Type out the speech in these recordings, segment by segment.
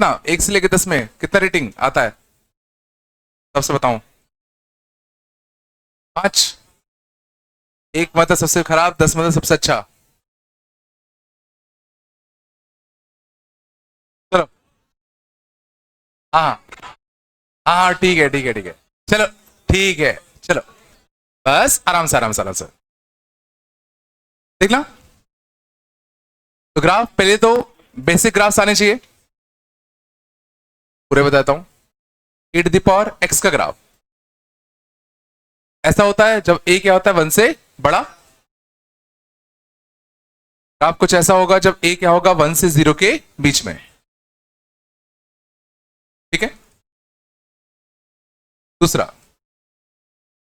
कितना 1 से लेकर 10 में कितना रेटिंग आता है? सबसे बताऊं। 5। 1 मतलब सबसे खराब, 10 मतलब सबसे अच्छा। चलो। हाँ हाँ हाँ, ठीक है ठीक है ठीक है। चलो ठीक है। चलो बस आराम से आराम से आराम से देख ला। तो ग्राफ पहले तो बेसिक ग्राफ्स आने चाहिए, पूरे बताता हूं। e to the power x का ग्राफ ऐसा होता है जब a क्या होता है 1 से बड़ा। ग्राफ कुछ ऐसा होगा जब a क्या होगा 1 से 0 के बीच में। ठीक है। दूसरा,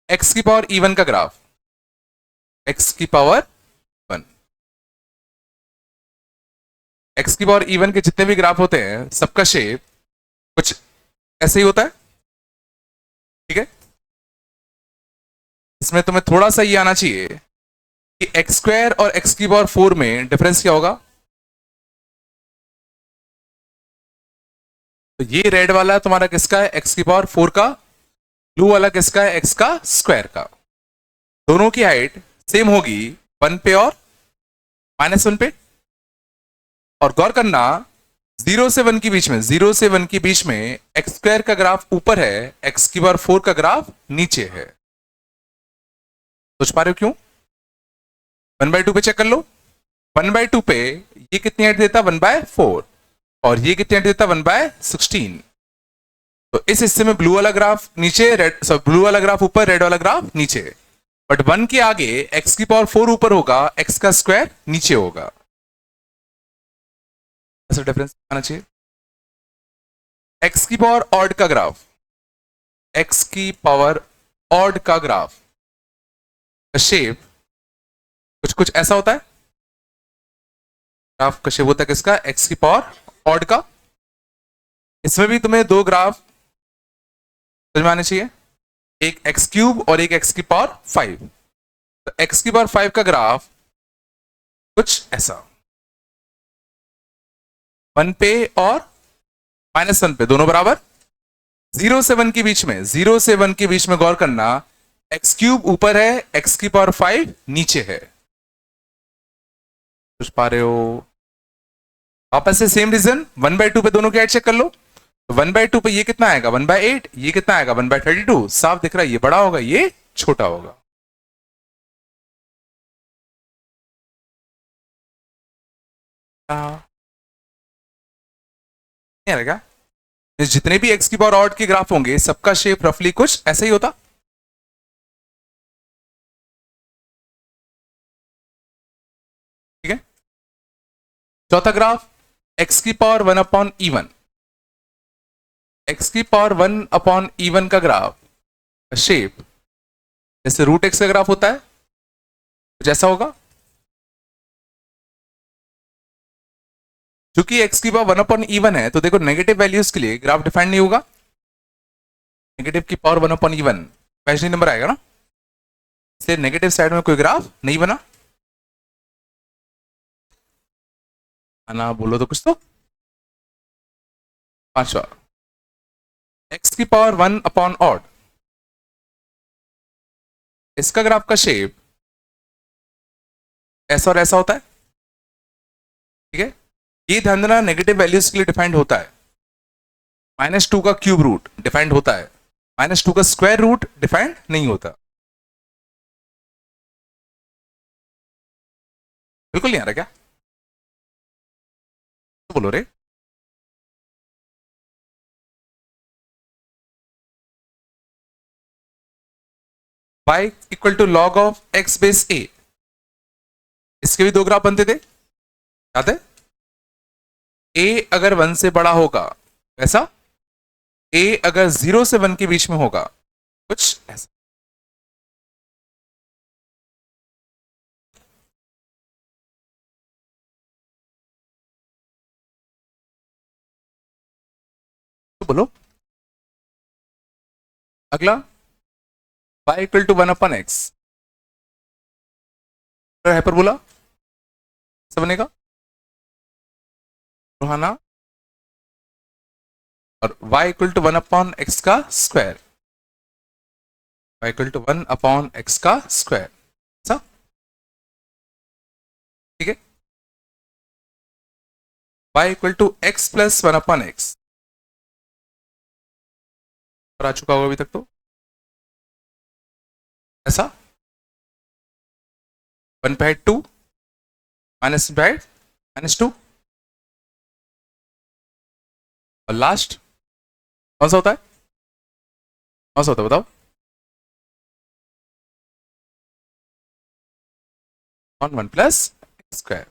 x की पावर e1 का ग्राफ, x की पावर 1। x की पावर e1 के जितने भी ग्राफ होते हैं सबका शेप कुछ ऐसे ही होता है। ठीक है। इसमें तुम्हें थोड़ा सा ये आना चाहिए कि एक्स स्क्वायर और एक्स की पावर 4 में डिफरेंस क्या होगा। तो ये रेड वाला तुम्हारा किसका है? एक्स की पावर 4 का। ब्लू वाला किसका है? एक्स का स्क्वायर का। दोनों की हाइट सेम होगी 1 पे और -1 पे। और गौर करना, 0 से 1 के बीच में, 0 से 1 के बीच में एक्स स्क्वायर का ग्राफ ऊपर है, एक्स की पावर 4 का ग्राफ नीचे है। सोच पा रहे हो क्यों? 1/2 पे चेक कर लो। 1/2 पे ये कितनी हाइट देता? 1/4। और ये कितनी हाइट देता? 1/16। तो इस हिस्से में ब्लू वाला ग्राफ नीचे, रेड, सब ब्लू वाला ग्राफ ऊपर, रेड वाला ग्राफ नीचे। बट 1 के आगे एक्स की पावर 4 ऊपर होगा, एक्स का स्क्वायर नीचे होगा। ऐसा डिफरेंस आना चाहिए। एक्स की पावर ऑड का ग्राफ, एक्स की पावर ऑड का ग्राफ का शेप कुछ कुछ ऐसा होता है। ग्राफ का शेप होता है किसका? एक्स की पावर ऑड का। इसमें भी तुम्हें दो ग्राफ समझ में आने चाहिए, एक एक्स क्यूब और एक एक्स की पावर 5। तो एक्स की पावर 5 का ग्राफ कुछ ऐसा, 1 पे और -1 पे दोनों बराबर। 0 से 1 के बीच में, 0 से 1 के बीच में गौर करना, एक्स क्यूब ऊपर है, एक्स की पावर 5 नीचे है। कुछ पा रहे हो? वापस से सेम रीजन, 1/2 पे दोनों की हाइट चेक कर लो। 1/2 पे ये कितना आएगा? 1/8। ये कितना आएगा? 1/32। साफ दिख रहा है, ये बड़ा होगा, ये छोटा होगा। हाँ, नहीं आएगा। जितने भी एक्स की पावर ऑड के ग्राफ होंगे सबका शेप रफली कुछ ऐसा ही होता। ठीक है। चौथा ग्राफ, एक्स की पावर 1/E1। एक्स की पावर 1/E1 का ग्राफ शेप जैसे रूट एक्स का ग्राफ होता है कुछ ऐसा होगा। क्योंकि एक्स की पावर 1/E1 है तो देखो नेगेटिव वैल्यूज के लिए ग्राफ डिफाइंड नहीं होगा। नेगेटिव की पावर 1/E1 इमेजिनरी नंबर आएगा ना, इसलिए नेगेटिव साइड में कोई ग्राफ नहीं बना। ना बोलो तो कुछ तो। पांचवा, एक्स की पावर 1/ऑड, इसका ग्राफ का शेप ऐसा और ऐसा होता है। ठीक है। ये ध्यान देना नेगेटिव वैल्यूज के लिए डिफाइंड होता है। -2 का क्यूब रूट डिफाइंड होता है, -2 का स्क्वायर रूट डिफाइंड नहीं होता। बिल्कुल नहीं आ रहा क्या? तो बोलो रे। y equal to log of x base a, इसके भी दो ग्राफ बनते थे, याद है? a अगर 1 से बड़ा होगा वैसा, a अगर 0 से 1 के बीच में होगा कुछ ऐसा। तो बोलो अगला, y equal to 1/x, hyperbola से बनेगा। रोहाना और y इक्वल टू 1/x का square, y equal to 1/x का स्क्वायर, ऐसा ठीक है। y equal to x plus 1/x और आ चुका होगा अभी तक, तो ऐसा 1/2 माइनस बाय -2 और लास्ट कौन सा होता है, कौन सा होता है बताओ, 1 प्लस स्क्वायर।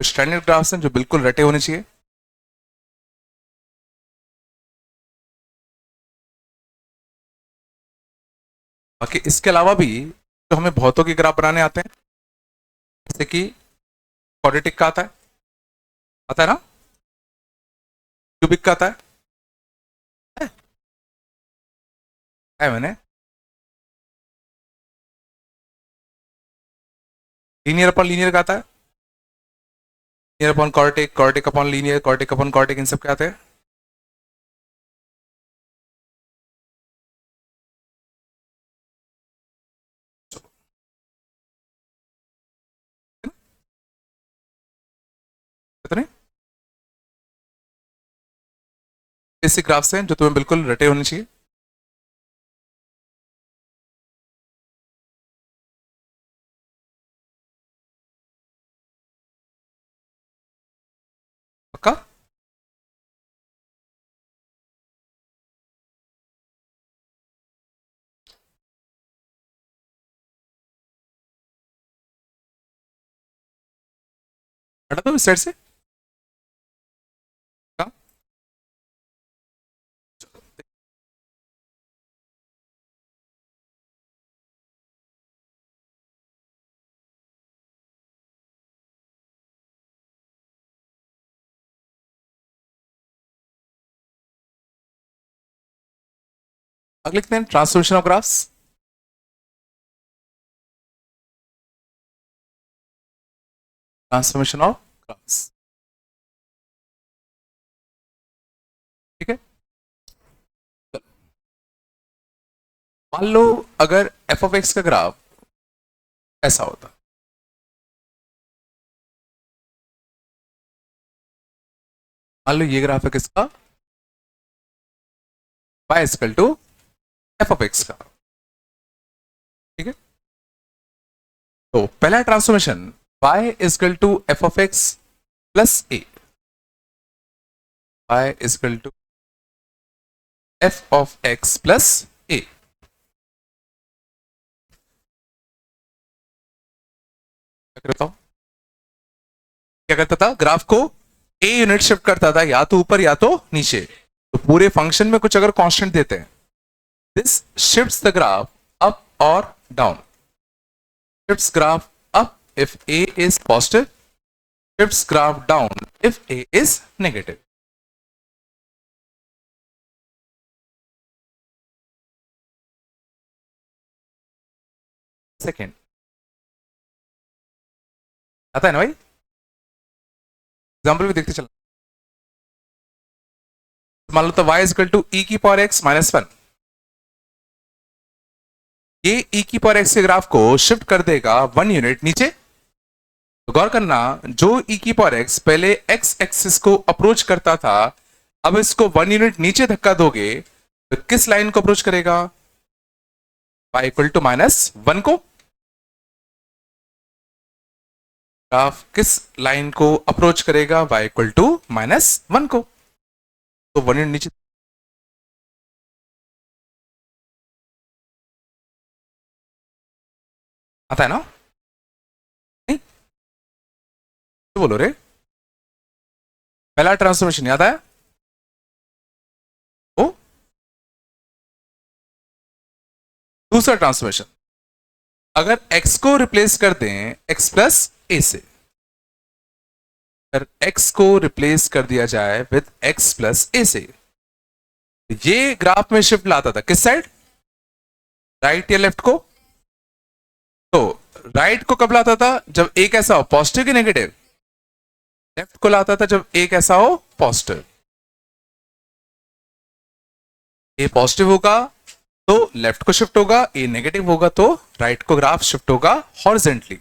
स्टैंडर्ड ग्राफ्स हैं जो बिल्कुल रटे होने चाहिए। बाकी इसके अलावा भी जो हमें बहुतों के ग्राफ बनाने आते हैं, जैसे कि क्वाड्रेटिक का आता है, आता है ना, क्यूबिक का आता है, है मैंने, लीनियर अपॉन लीनियर का आता है, linear upon quadratic, quadratic upon linear, quadratic upon quadratic, इन सब के आते हैं। कितने बेसिक ग्राफ्स हैं जो तुम्हें बिल्कुल रटे होने चाहिए। पक्का? हटा दो इस साइड से। हाँ? अगले लिखते हैं transformation of graphs. Transformation of graphs, ठीक है। मान लो अगर एफ ऑफ एक्स का ग्राफ ऐसा होता, मान लो ये ग्राफ है किसका, y equal to F of x का, ठीक है। तो पहला transformation y equal to F of x plus A, y equal to F of x plus A. क्या करता हूं, क्या करता था, ग्राफ को ए यूनिट शिफ्ट करता था, या तो ऊपर या तो नीचे। तो पूरे फंक्शन में कुछ अगर कांस्टेंट देते हैं, this shifts the graph up और down, shifts graph up if a is positive, shifts graph down if a is negative. Second आता है ना भाई, एग्जाम्पल भी देखते चलना। मान लो तो y इज इक्वल टू ई की पावर x माइनस 1, ये e की पावर x के ग्राफ को शिफ्ट कर देगा 1 यूनिट नीचे। तो गौर करना, जो e की पावर x पहले x एक्सिस को अप्रोच करता था, अब इसको 1 यूनिट नीचे धक्का दोगे तो किस लाइन को अप्रोच करेगा, y इक्वल टू -1 को। ग्राफ किस लाइन को अप्रोच करेगा, y इक्वल टू -1 को। तो 1 यूनिट नीचे आता है ना, नहीं तो बोलो रे, पहला ट्रांसफॉर्मेशन याद आया, ओ दूसरा ट्रांसफॉर्मेशन, अगर x को रिप्लेस कर दें x प्लस ए से, अगर x को रिप्लेस कर दिया जाए विद x प्लस ए से, ये ग्राफ में शिफ्ट लाता था किस साइड, राइट या लेफ्ट को। तो राइट को कब लाता था, जब एक ऐसा हो पॉजिटिव की नेगेटिव, लेफ्ट को लाता था जब ए कैसा हो, पॉजिटिव। ए पॉजिटिव होगा तो लेफ्ट को शिफ्ट होगा, ए नेगेटिव होगा तो राइट को ग्राफ शिफ्ट होगा हॉरिजेंटली।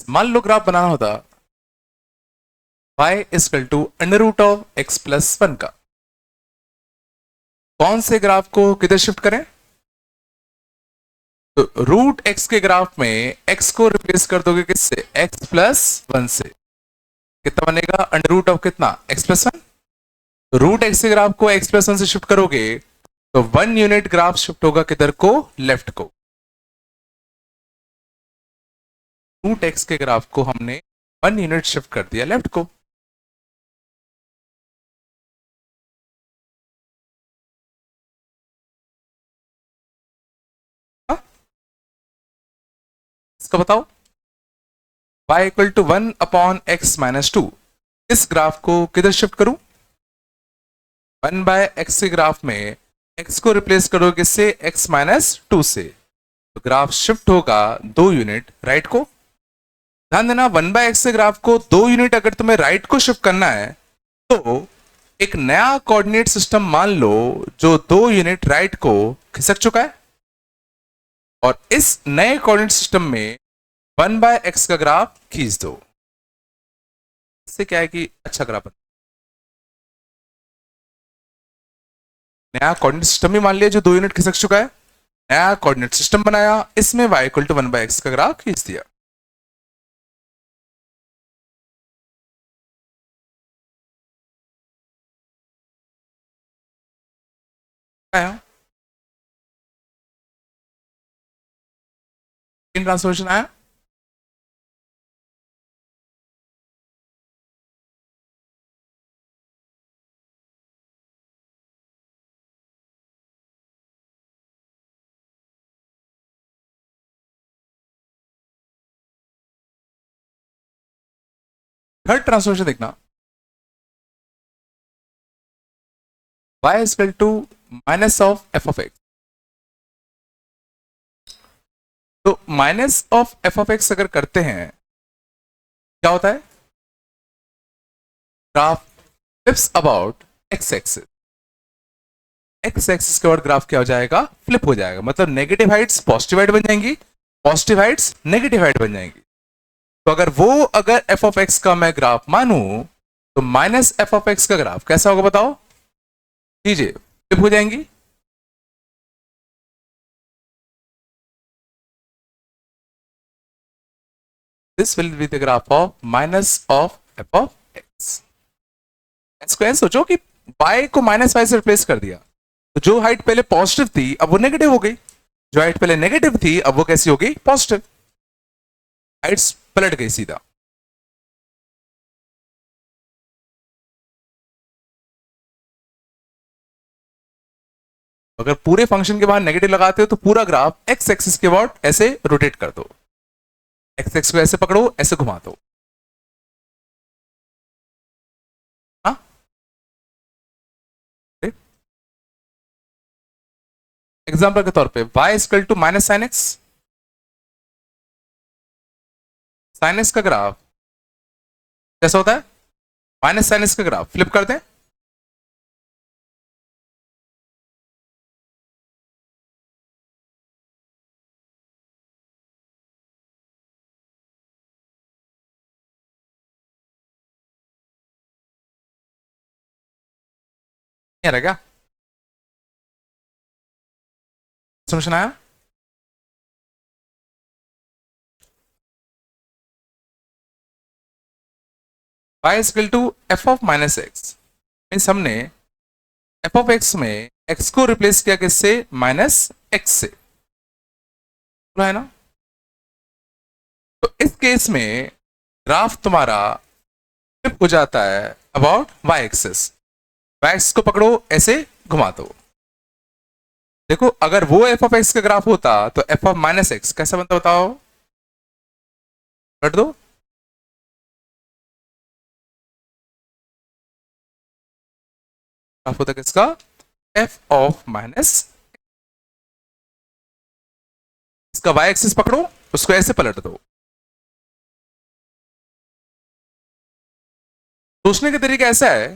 मान लो ग्राफ बनाना होता y is equal to under root of x plus 1 का, कौन से ग्राफ को किधर शिफ्ट करें? तो रूट x के ग्राफ में x को रिप्लेस कर दोगे किससे, x प्लस 1 से। कितना बनेगा, अंडर रूट ऑफ कितना, x प्लस 1। तो रूट x के ग्राफ को x प्लस 1 से शिफ्ट करोगे तो 1 यूनिट ग्राफ शिफ्ट होगा किधर को, लेफ्ट को। रूट x के ग्राफ को हमने 1 यूनिट शिफ्ट कर दिया लेफ्ट को। हाँ? इसका बताओ, y equal to 1 upon x minus 2, इस ग्राफ को किधर शिफ्ट करूं? 1 बाय x के ग्राफ में x को रिप्लेस करोगे किससे, x माइनस 2 से। तो ग्राफ शिफ्ट होगा 2 यूनिट राइट को। ध्यान देना, 1 बाय x के ग्राफ को 2 यूनिट अगर तुम्हें राइट को शिफ्ट करना है तो एक नया कोऑर्डिनेट सिस्टम मान लो जो 2 यूनिट राइट को खिसक चुका है, और इस नए कोऑर्डिनेट सिस्टम में 1 बाय x का ग्राफ खींच दो। इससे क्या है कि अच्छा ग्राफ, नया कोऑर्डिनेट सिस्टम भी मान लिया जो 2 यूनिट खिसक चुका है, नया कोऑर्डिनेट सिस्टम बनाया, इसमें y equal to 1 bye x का ग्राफ खींच दिया। आया इन ट्रांसफॉर्मेशन आया। थर्ड ट्रांसफॉर्मेशन देखना, y is equal to minus of f of x। तो minus of f of x अगर करते हैं क्या होता है, graph flips about x axis. x axis के बाद ग्राफ क्या हो जाएगा, फ्लिप हो जाएगा। मतलब नेगेटिव हाइट्स पॉजिटिव हाइट बन जाएंगी, पॉजिटिव हाइट्स नेगेटिव हाइट बन जाएंगी। तो अगर f ऑफ x का मैं ग्राफ मानूं तो माइनस f ऑफ x का ग्राफ कैसा होगा बताओ, लीजिए फ्लिप हो जाएंगी। This will be the graph of minus of f of x। इसको ऐसे सोचो कि y को माइनस वाई से रिप्लेस कर दिया, तो जो हाइट पहले पॉजिटिव थी अब वो नेगेटिव हो गई, जो हाइट पहले नेगेटिव थी अब वो कैसी हो गई, पॉजिटिव। हाइट्स पलट गई सीधा। अगर पूरे फंक्शन के बाहर नेगेटिव लगाते हो तो पूरा ग्राफ एक्स एक्सिस के बाद ऐसे रोटेट कर दो, एक्स एक्स को ऐसे पकड़ो, ऐसे घुमा दो। हाँ, एग्जाम्पल के तौर पे y equal to minus sine x, sine x का ग्राफ कैसा होता है, माइनस साइन एक्स का ग्राफ फ्लिप कर दें। क्या समझ आया? y equal to F of minus x, means हमने एफ ऑफ एक्स में x को रिप्लेस किया किससे, माइनस एक्स से, है ना। तो इस केस में ग्राफ तुम्हारा फ्लिप हो जाता है about y axis. y axis को पकड़ो, ऐसे घुमा दो। देखो अगर वो एफ ऑफ एक्स का ग्राफ होता तो एफ ऑफ माइनस एक्स कैसा बनता बताओ, पलट दो। ग्राफ होता है किसका? F of minus. इसका वाई एक्सिस पकड़ो, उसको ऐसे पलट दो। सोचने का तरीका ऐसा है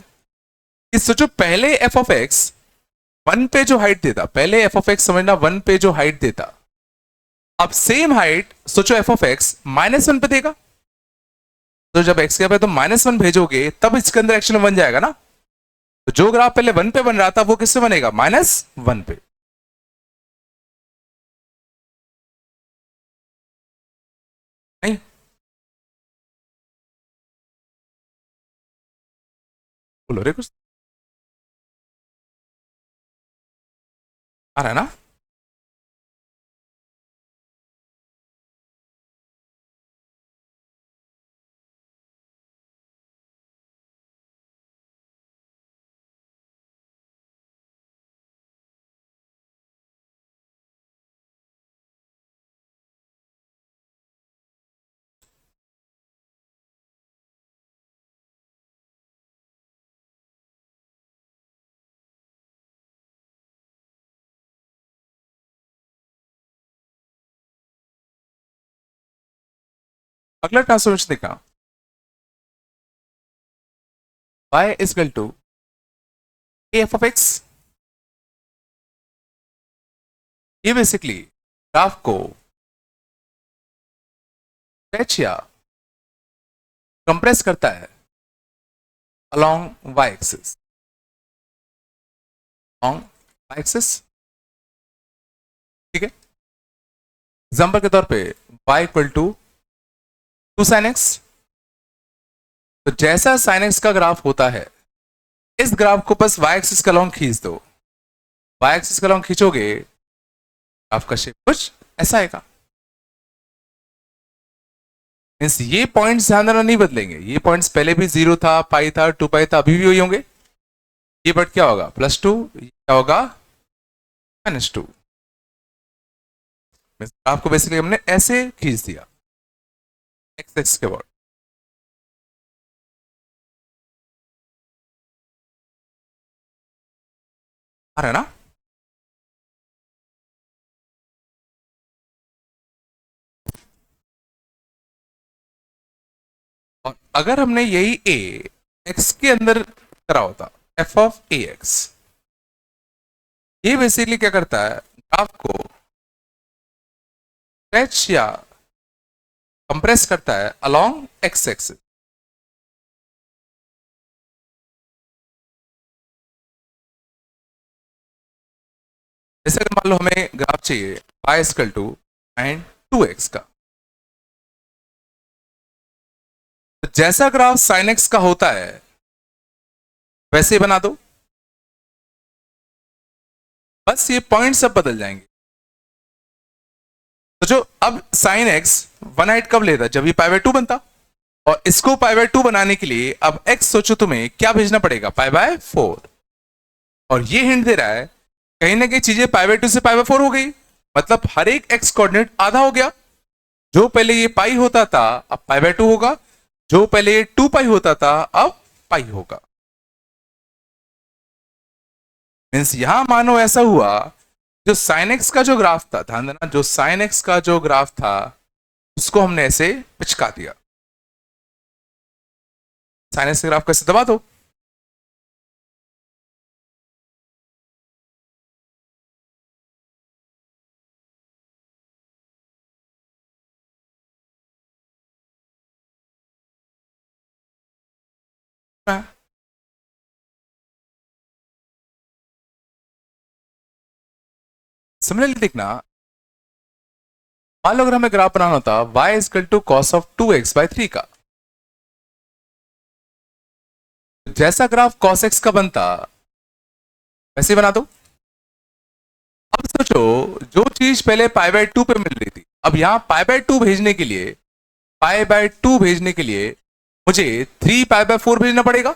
कि सोचो पहले एफ ऑफ एक्स 1 पे जो हाइट देता, पहले एफ ऑफ एक्स समझना 1 पे जो हाइट देता, अब सेम हाइट सोचो एफ ऑफ एक्स -1 पे देगा। तो जब एक्स के पे तो -1 भेजोगे तब इसके अंदर एक्चुअली 1 जाएगा ना। तो जो ग्राफ पहले 1 पे बन रहा था वो किससे बनेगा? -1 पे। नहीं बोलो रे, कुछ आ रहा है ना? अगला ट्रांसफॉर्मेशन देखना, y is equal to a f of x. ये बेसिकली ग्राफ को स्ट्रेच या कंप्रेस करता है along y axis, along y axis. ठीक है, एग्जांपल के तौर पे y equal to 2 sin x। तो जैसा sin x का ग्राफ होता है, इस ग्राफ को बस y एक्सिस का लॉन्ग खींच दो। y एक्सिस का लॉन्ग खींचोगे, ग्राफ का शेप कुछ ऐसा आएगा। मींस ये पॉइंट्स ध्यान देना नहीं बदलेंगे, ये पॉइंट्स पहले भी 0 था, पाई था, 2 पाई था, अभी भी वही होंगे। ये बट क्या होगा? +2, क्या होगा? -2। ग्राफ को बेसिकली हमने ऐसे खींच दिया एक्स एक्स के वर्ड। आ रहा है ना? और अगर हमने यही ए एक्स के अंदर करा होता, एफ ऑफ ए एक्स, ये बेसिकली क्या करता है? ग्राफ को स्ट्रेच या कंप्रेस करता है अलोंग एक्स एक्सिस। जैसे अगर मान लो हमें ग्राफ चाहिए y equal to and 2x का, तो जैसा ग्राफ sin x का होता है वैसे ही बना दो, बस ये पॉइंट सब बदल जाएंगे। तो जो अब sin x 1 हाइट कब लेता? जब ये π/2 बनता। और इसको π/2 बनाने के लिए अब x सोचो तुम्हें क्या भेजना पड़ेगा? π/4। और ये हिंट दे रहा है कहीं ना कहीं चीजें π/2 से π/4 हो गई, मतलब हर एक x कोऑर्डिनेट आधा हो गया। जो पहले ये पाई होता था अब π/2 होगा, जो पहले ये 2 पाई होता था अब पाई होगा। मीन्स यहां मानो ऐसा हुआ, जो sin x का जो ग्राफ था, ध्यान देना, जो sin x का जो ग्राफ था उसको हमने ऐसे पिचका दिया। sin x का ग्राफ कैसे दबा दो, सिमिलरली देखना, मान लो अगर हमें ग्राफ बनाना होता y equal to cos of 2x/3 का, जैसा ग्राफ cos x का बनता वैसे बना दो। अब सोचो जो चीज पहले π/2 पे मिल रही थी, अब यहां π/2 भेजने के लिए, π/2 भेजने के लिए मुझे 3π/4 भेजना पड़ेगा।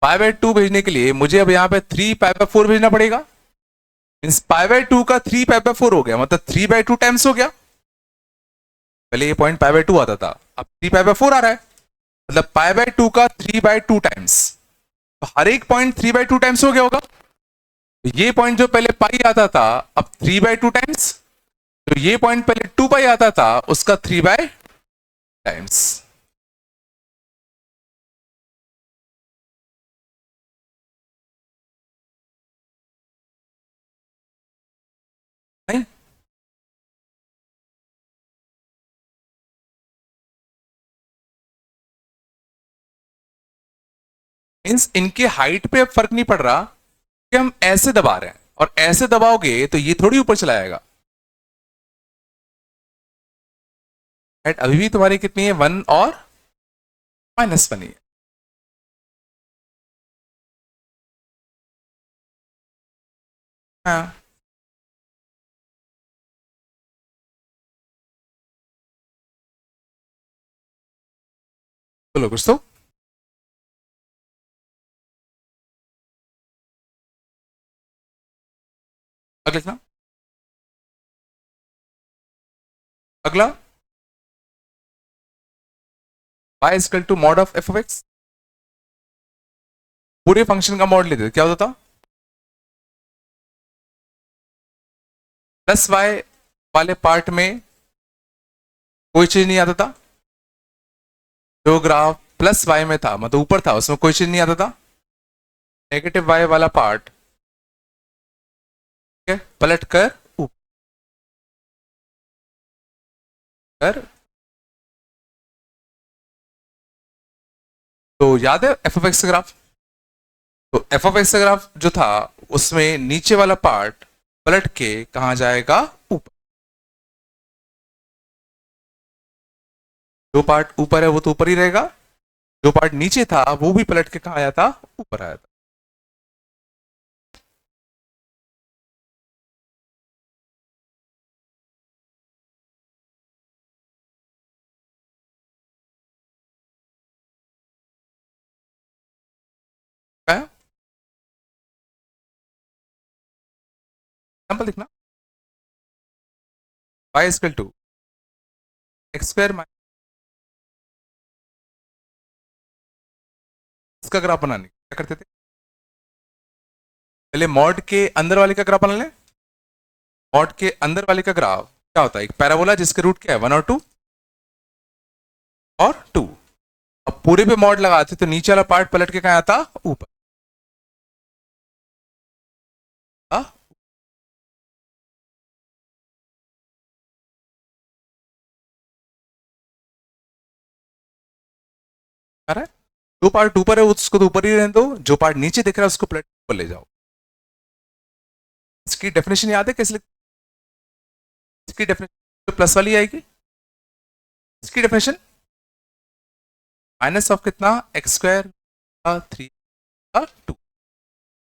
π/2 भेजने के लिए मुझे अब यहां पे 3π/4 भेजना पड़ेगा। मींस π/2 का 3π/4 हो गया, मतलब 3/2 टाइम्स हो गया। पहले ये पॉइंट π/2 आता था, अब 3π/4 आ रहा है, मतलब π/2 का 3/2 टाइम्स। तो हर एक पॉइंट 3/2 टाइम्स हो गया होगा। तो ये पॉइंट जो पहले पाई आता था अब 3/2 टाइम्स, तो ये पॉइंट पहले 2 पाई आता था उसका 3/2 टाइम्स। नहीं, मीन्स इनके हाइट पे अब फर्क नहीं पड़ रहा कि हम ऐसे दबा रहे हैं, और ऐसे दबाओगे तो ये थोड़ी ऊपर चला जाएगा। हाइट अभी भी तुम्हारी कितनी है, 1 और -1 ही है। हाँ, बोलो कुछ तो। अगला लिखना। अगला, y is equal to mod of f of x. पूरे फंक्शन का मॉड लेते थे, क्या होता था? प्लस वाई वाले पार्ट में कोई चीज नहीं आता था। जो ग्राफ प्लस वाई में था मतलब ऊपर था उसमें कोई चीज नहीं आता था। नेगेटिव वाई वाला पार्ट, ठीक है, पलट कर ऊपर। तो याद है एफ ऑफ एक्स का ग्राफ? तो एफ ऑफ एक्स का ग्राफ जो था उसमें नीचे वाला पार्ट पलट के कहा जाएगा, ऊपर। जो पार्ट ऊपर है वो तो ऊपर ही रहेगा, जो पार्ट नीचे था वो भी पलट के कहा आया था, ऊपर आया था। एग्जाम्पल लिखना। y equal to x square minus, इसका ग्राफ बनाने क्या करते थे? पहले मॉड के अंदर वाले का ग्राफ बना ले। मॉड के अंदर वाले का ग्राफ क्या होता है? एक पैराबोला जिसके रूट क्या है, 1 और 2 और 2। अब पूरे पे मॉड लगाते तो नीचे वाला पार्ट पलट के कहा आता, ऊपर। हाँ, आ रहा है? जो पार्ट ऊपर है उसको तो ऊपर ही रहने दो, जो पार्ट नीचे दिख रहा है उसको पलट ऊपर ले जाओ। इसकी डेफिनेशन याद है कैसे इसकी डेफिनेशन तो प्लस वाली आएगी। इसकी डेफिनेशन माइनस ऑफ कितना, एक्स स्क्वायर 3 2।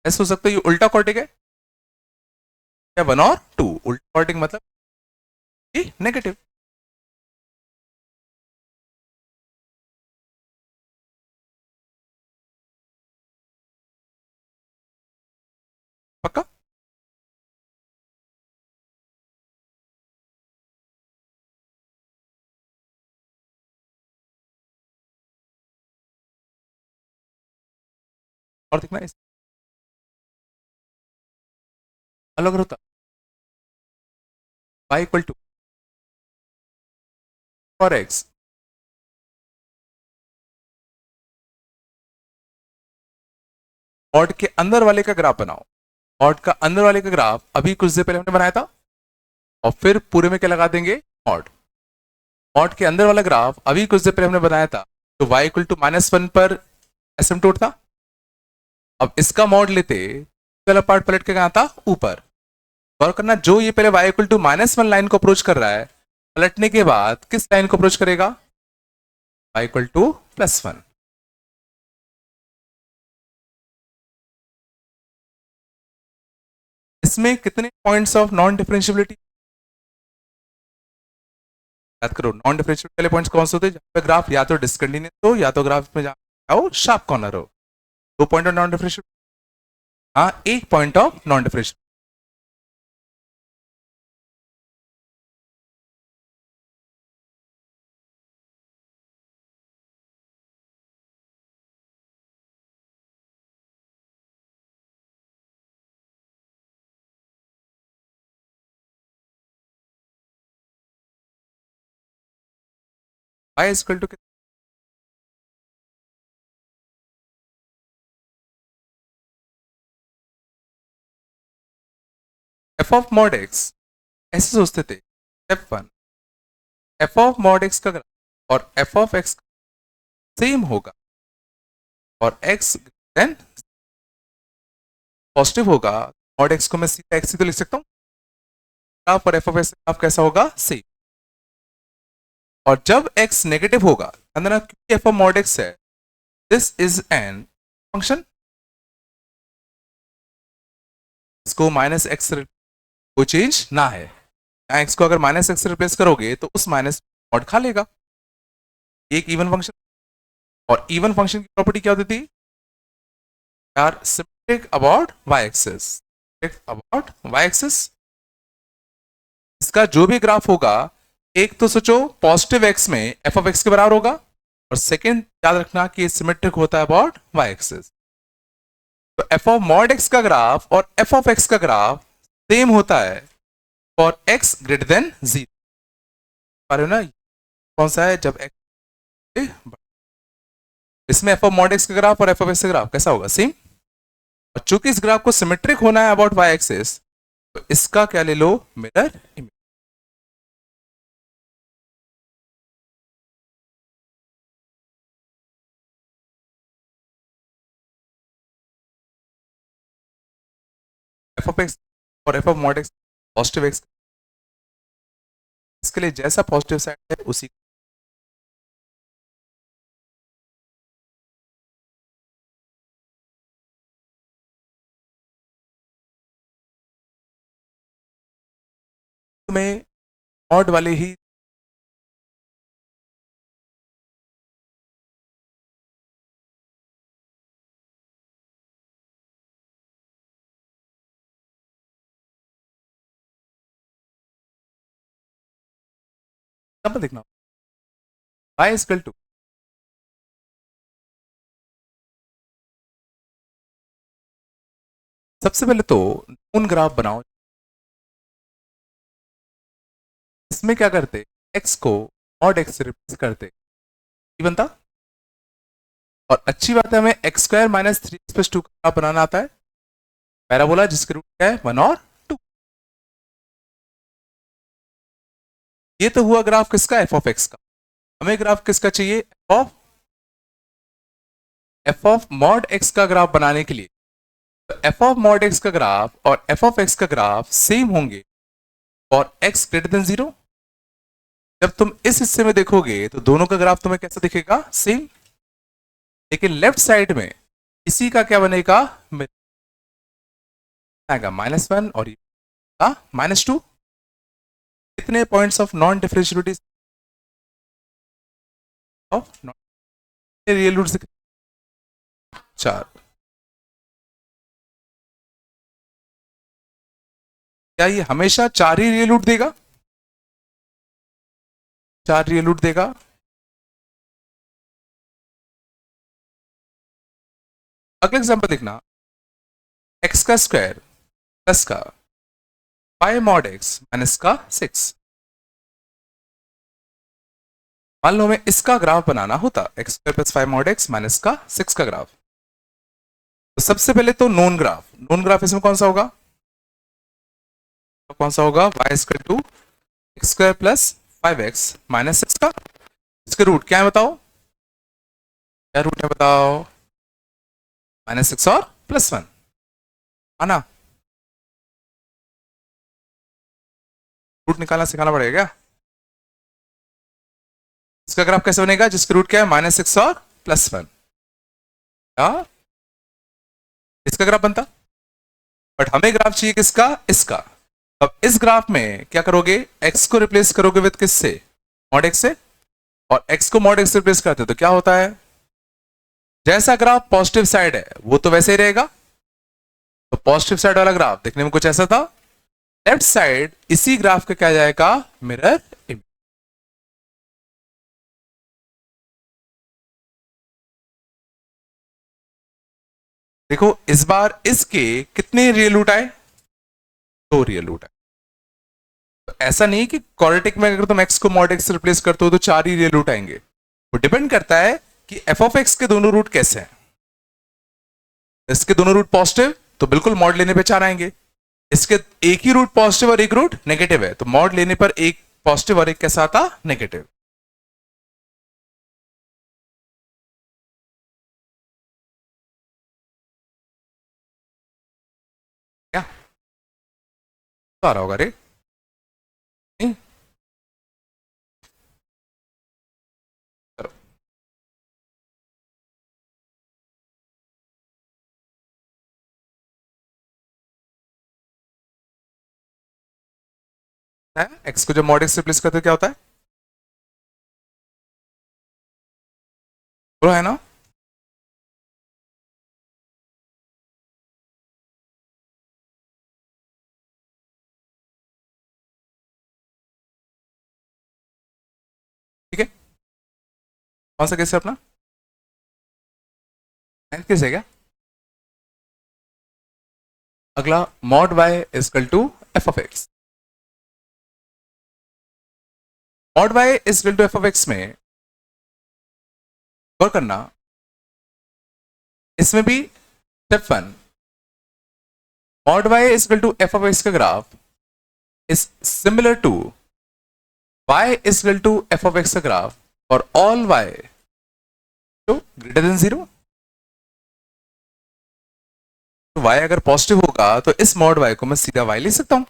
ऐसे हो सकता है ये उल्टा कॉर्टिक है, क्या 1 और 2 उल्टा कॉर्टिक मतलब ये नेगेटिव। पक्का? और देखना इस अलग होता, y इक्वल टू और एक्स। मॉड के अंदर वाले का ग्राफ बनाओ। मॉड का अंदर वाले का ग्राफ अभी कुछ देर पहले हमने बनाया था, और फिर पूरे में क्या लगा देंगे, मॉड। मॉड के अंदर वाला ग्राफ अभी कुछ देर पहले हमने बनाया था, तो y इक्वल टू -1 पर एसिम्पटोट था। अब इसका मॉड लेते वाला पार्ट पलट के कहा था, ऊपर। गौर करना, जो ये पहले y इक्वल टू -1 लाइन को अप्रोच कर रहा है, पलटने के बाद किस लाइन को अप्रोच करेगा, y इक्वल टू +1। इसमें कितने पॉइंट्स ऑफ नॉन डिफरेंशियबिलिटी याद करो? नॉन डिफरेंशियल वाले पॉइंट्स कौन से होते हैं? जहां पे ग्राफ या तो डिसकंटिन्यूअस हो या तो ग्राफ में जाओ शार्प कॉर्नर हो। 2 पॉइंट ऑफ नॉन डिफरेंशियल, हाँ, 1 point of non differential. y is equal to F of mod x, ऐसे सोचते थे step one, f of mod x का ग्राफ और एफ ऑफ एक्स सेम होगा और एक्स देन पॉजिटिव होगा, मॉड एक्स को मैं सीधा एक्स ही तो लिख सकता हूँ, ग्राफ और एफ ऑफ एक्स ग्राफ कैसा होगा, सेम। और जब x नेगेटिव होगा, अंदर क्योंकि एफ ऑफ मॉड एक्स है, दिस इज एन फंक्शन, इसको माइनस एक्स कोई चेंज ना है, एक्स को अगर माइनस एक्स रिप्लेस करोगे तो उस माइनस मॉड खा लेगा, एक इवन फंक्शन। और इवन फंक्शन की प्रॉपर्टी क्या होती थी यार, symmetric about y axis, about y axis. इसका जो भी ग्राफ होगा, एक तो सोचो पॉजिटिव एक्स में एफ ऑफ एक्स के बराबर होगा, और सेकेंड याद रखना कि सिमेट्रिक होता है अबाउट वाई एक्सिस। तो एफ ऑफ मॉड एक्स का ग्राफ और एफ ऑफ एक्स का ग्राफ सेम होता है फॉर एक्स ग्रेटर देन 0, ना कौन सा है, जब एक्स, इसमें एफ ऑफ मॉड एक्स का ग्राफ और एफ ऑफ एक्स का ग्राफ कैसा होगा, सेम। और चूंकि इस ग्राफ को सिमेट्रिक होना है अबाउट वाई एक्सिस, तो इसका क्या ले लो, mirror image. F of x और F of mod X positive X, इसके लिए जैसा पॉजिटिव साइड है उसी में मॉड वाले ही नंबर देखना, y इज इक्वल टू, सबसे पहले तो नोन ग्राफ बनाओ, इसमें क्या करते, x को मॉड x से रिप्लेस करते, ये बनता। और अच्छी बात है, हमें एक्स स्क्वायर माइनस 3x+2 का ग्राफ बनाना आता है, पैराबोला जिसके रूट क्या है 1 और 2। ये तो हुआ ग्राफ किसका, एफ ऑफ एक्स का। हमें ग्राफ किसका चाहिए, एफ ऑफ मॉड एक्स का ग्राफ बनाने के लिए, तो एफ ऑफ मॉड एक्स का ग्राफ और एफ ऑफ एक्स का ग्राफ सेम होंगे और एक्स ग्रेटर देन 0। जब तुम इस हिस्से में देखोगे तो दोनों का ग्राफ तुम्हें कैसा दिखेगा, सेम। लेकिन लेफ्ट साइड में इसी का क्या बनेगा, आएगा -1 और -2। कितने points of non differentiability of real root, 4। क्या ये हमेशा 4 ही रियल रूट देगा, 4 रियल रूट देगा। अगला एग्जांपल देखना, एक्स का स्क्वायर प्लस का 5 मॉड एक्स माइनस का 6। मान लो हमें इसका ग्राफ बनाना होता, x square plus 5 mod x minus का 6 का ग्राफ। तो सबसे पहले तो नोन ग्राफ, नोन ग्राफ इसमें कौन सा होगा, कौन सा होगा, y equal to x square plus 5x minus 6 का, इसके रूट क्या है बताओ, क्या रूट है बताओ, -6 और +1, आना रूट निकालना सिखाना पड़ेगा क्या। इसका ग्राफ कैसे बनेगा, जिसका रूट क्या है, -6 और +1, क्या इसका ग्राफ बनता। बट हमें ग्राफ चाहिए किसका, इसका। अब इस ग्राफ में क्या करोगे, x को रिप्लेस करोगे विद किससे, मॉड x से, और x को मॉड x से रिप्लेस करते तो क्या होता है, जैसा ग्राफ पॉजिटिव साइड है वो तो वैसे ही रहेगा। तो पॉजिटिव साइड वाला ग्राफ देखने में कुछ ऐसा था, लेफ्ट साइड इसी ग्राफ का क्या जाएगा, मिरर इमेज। देखो इस बार इसके कितने रियल रूट आए, 2 रियल रूट आए। तो ऐसा नहीं कि क्वाड्रेटिक में अगर तुम x को मॉड x से रिप्लेस करते हो तो 4 ही रियल रूट आएंगे। वो डिपेंड करता है कि एफ ऑफ एक्स के दोनों रूट कैसे हैं। इसके दोनों रूट पॉजिटिव तो बिल्कुल मॉड लेने पे 4 आएंगे। इसके एक ही रूट पॉजिटिव और एक रूट नेगेटिव है तो मॉड लेने पर एक पॉजिटिव और एक कैसा आता, नेगेटिव। क्या तो आ रहा होगा रे? नहीं? चलो। एक्स को जब मॉड एक्स रिप्लेस करते हो क्या होता है? है ना? ठीक है। कौन सा केस है अपना? नाइन्थ केस है क्या? अगला, mod Y equal to F of X. Mod Y equal to F of x में गौर करना, इसमें भी step one, mod Y equal to F of x का graph is similar to Y equal to F of x का graph और all Y तो greater than zero. तो y अगर पॉजिटिव होगा तो इस मॉड y को मैं सीधा y ले सकता हूं।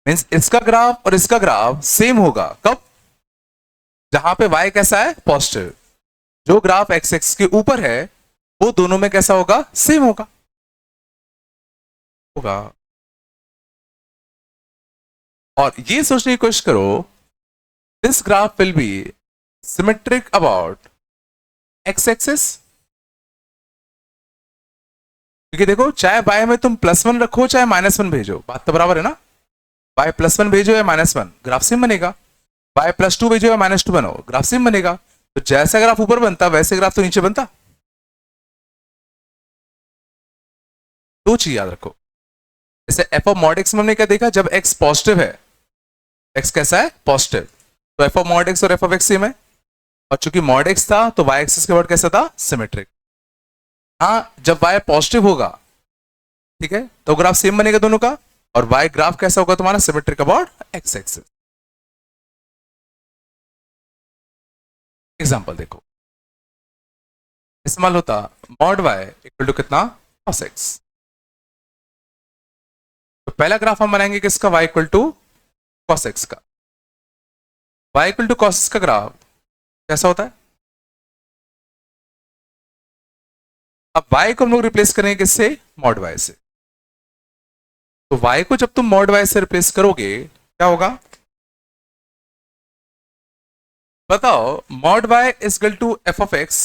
मींस इसका ग्राफ और इसका ग्राफ सेम होगा कब? जहां पे y कैसा है, पॉजिटिव। जो ग्राफ x एक्स के ऊपर है वो दोनों में कैसा होगा, सेम होगा। होगा। और ये सोचने की कोशिश करो, this graph will be symmetric about x axis. क्योंकि देखो, चाहे y में तुम +1 रखो चाहे -1 भेजो, बात तो बराबर है ना। y +1 भेजो या -1, ग्राफ सेम बनेगा। y +2 भेजो या -2 बनो, ग्राफ सेम बनेगा। तो जैसा ग्राफ ऊपर बनता वैसे ग्राफ तो नीचे बनता। दो चीज याद रखो। जैसे एफ ऑफ मॉड एक्स में हमने क्या देखा, जब x पॉजिटिव है, x कैसा है, पॉजिटिव, तो एफ ऑफ मॉड एक्स और एफ ऑफ एक्स सेम है। और चूंकि मॉड एक्स था तो y एक्सिस के वर्ड कैसा था, सिमेट्रिक। हाँ, जब y पॉजिटिव होगा, ठीक है, तो ग्राफ सेम बनेगा दोनों का। और y ग्राफ कैसा होगा तुम्हारा, symmetric about x axis. Example देखो, इस्तेमाल होता मॉड y इक्वल टू कितना, cos x। तो पहला ग्राफ हम बनाएंगे किसका, y equal to cos x का। y equal to cos x का ग्राफ कैसा होता है? अब y को हम लोग रिप्लेस करेंगे किससे, मॉड y से। तो y को जब तुम मॉड y से रिप्लेस करोगे क्या होगा, बताओ। Mod y equal to F of x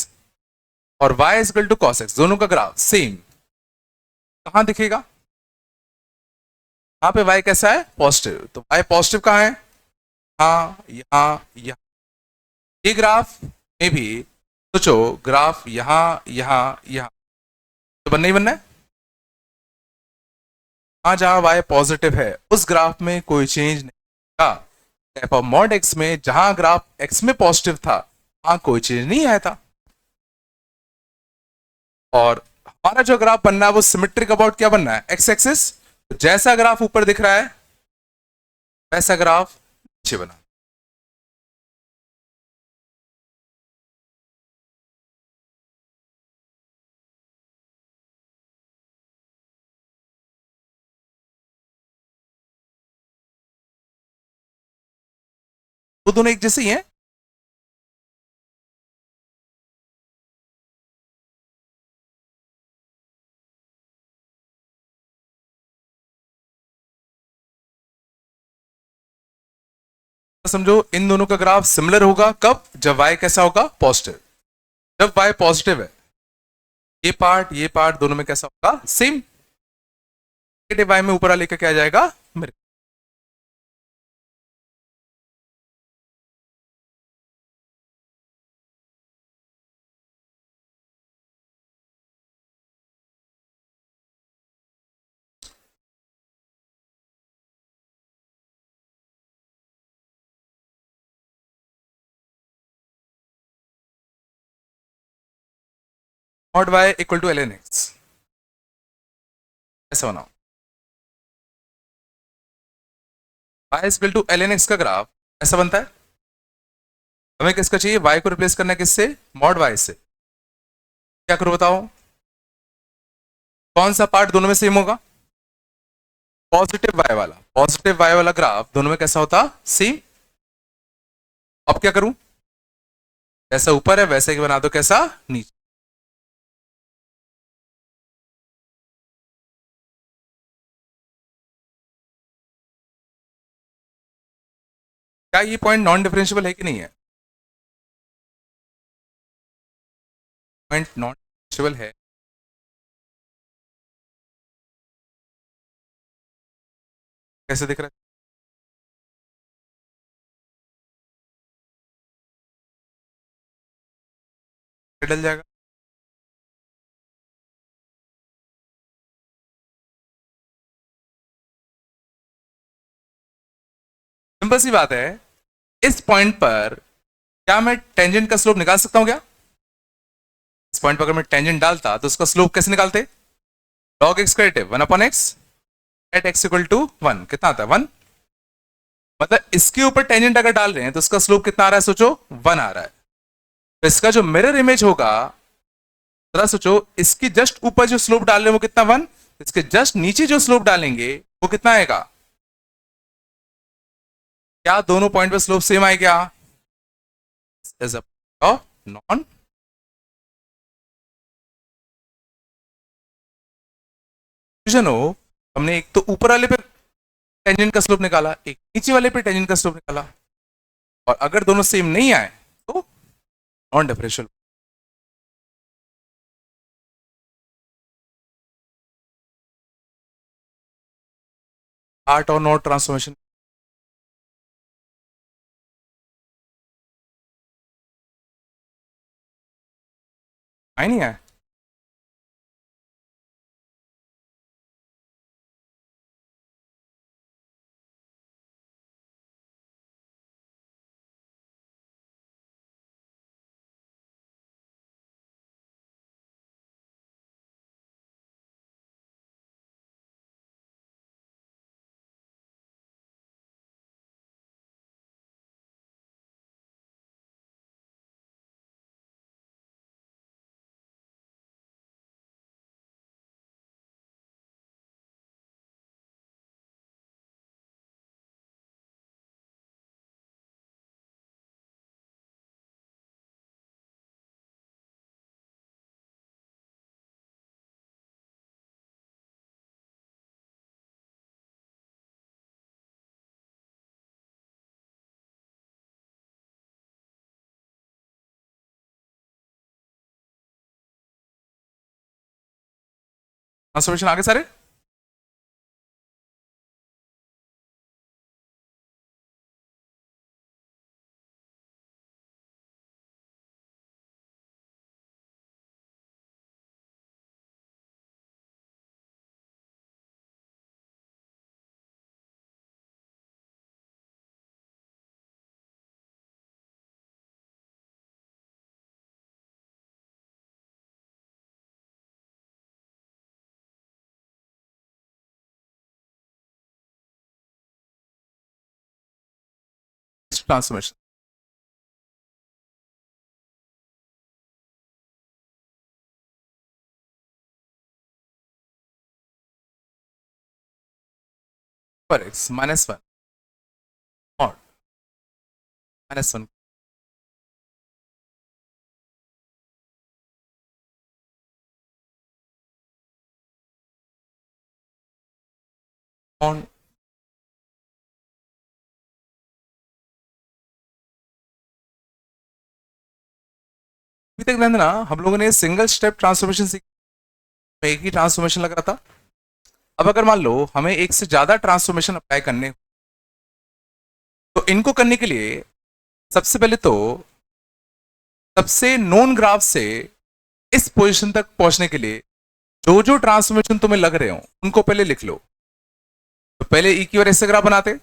और y equal to cos x, दोनों का ग्राफ सेम कहां दिखेगा, यहां पे y कैसा है, पॉजिटिव। तो y पॉजिटिव कहां है, हाँ यहां। ये ग्राफ में भी सोचो, ग्राफ यहां तो बनना ही बनना है। हाँ, जहां y पॉजिटिव है उस ग्राफ में कोई चेंज नहीं था। एफ ऑफ मॉड x में जहां ग्राफ x में पॉजिटिव था वहां कोई चेंज नहीं आया था। और हमारा जो ग्राफ बनना है वो सिमेट्रिक अबाउट क्या बनना है, एक्स एक्सिस। तो जैसा ग्राफ ऊपर दिख रहा है वैसा ग्राफ नीचे बना। वो दोनों एक जैसे ही हैं। समझो, इन दोनों का ग्राफ सिमिलर होगा कब, जब y कैसा होगा, पॉजिटिव। जब y पॉजिटिव है, ये पार्ट दोनों में कैसा होगा, सेम। नेगेटिव y में ऊपर लेकर क्या आ जाएगा, मेरे mod y equal to ln x, ऐसा बनाओ। y equal to ln x का ग्राफ ऐसा बनता है। हमें किसका चाहिए? y को रिप्लेस करना है किससे? मॉड y से। क्या करो बताओ, कौन सा पार्ट दोनों में सेम होगा? पॉजिटिव y वाला। पॉजिटिव y वाला ग्राफ दोनों में कैसा होता? सेम। अब क्या करूं? जैसा ऊपर है वैसे ही बना दो, कैसा? नीचे। क्या ये पॉइंट नॉन डिफरेंशिएबल है कि नहीं है? पॉइंट नॉन डिफरेंशिएबल है। कैसे दिख रहा है? डल जाएगा। सिंपल सी बात है, इस पॉइंट पर क्या मैं टेंजेंट का स्लोप निकाल सकता हूं क्या? इस पॉइंट पर अगर मैं टेंजेंट डालता तो उसका स्लोप कैसे निकालते? log x derivative 1/x at x equal to 1। कितना आता है? 1। मतलब इसके ऊपर टेंजेंट अगर डाल रहे हैं तो उसका स्लोप कितना आ रहा है? सोचो, 1 आ रहा है। तो इसका जो मिरर इमेज होगा, जरा सोचो, इसकी जस्ट ऊपर जो स्लोप डाल रहे हैं वो कितना? 1। इसके जस्ट नीचे जो स्लोप डालेंगे वो कितना आएगा? क्या दोनों पॉइंट पे स्लोप सेम आए क्या? एज अ नॉन हो। हमने एक तो ऊपर वाले पे टेंजेंट का स्लोप निकाला, एक नीचे वाले पे टेंजेंट का स्लोप निकाला, और अगर दोनों सेम नहीं आए तो नॉन डिफरेंशियल। आर्ट और नॉट ट्रांसफॉर्मेशन आए नहीं आए? ट्रांसफॉर्मेशन आगे सारे? ट्रांसफॉर्मेशन पर एक्स माइनस 1 और -1 ऑन। अभी तक ना हम लोगों ने सिंगल स्टेप ट्रांसफॉर्मेशन सीखा, एक ही ट्रांसफॉर्मेशन लग रहा था। अब अगर मान लो हमें एक से ज्यादा ट्रांसफॉर्मेशन अप्लाई करने, तो इनको करने के लिए सबसे पहले तो सबसे नोन ग्राफ से इस पोजीशन तक पहुंचने के लिए जो जो ट्रांसफॉर्मेशन तुम्हें लग रहे हो उनको पहले लिख लो। तो पहले ई की पावर एक्स से ग्राफ बनाते,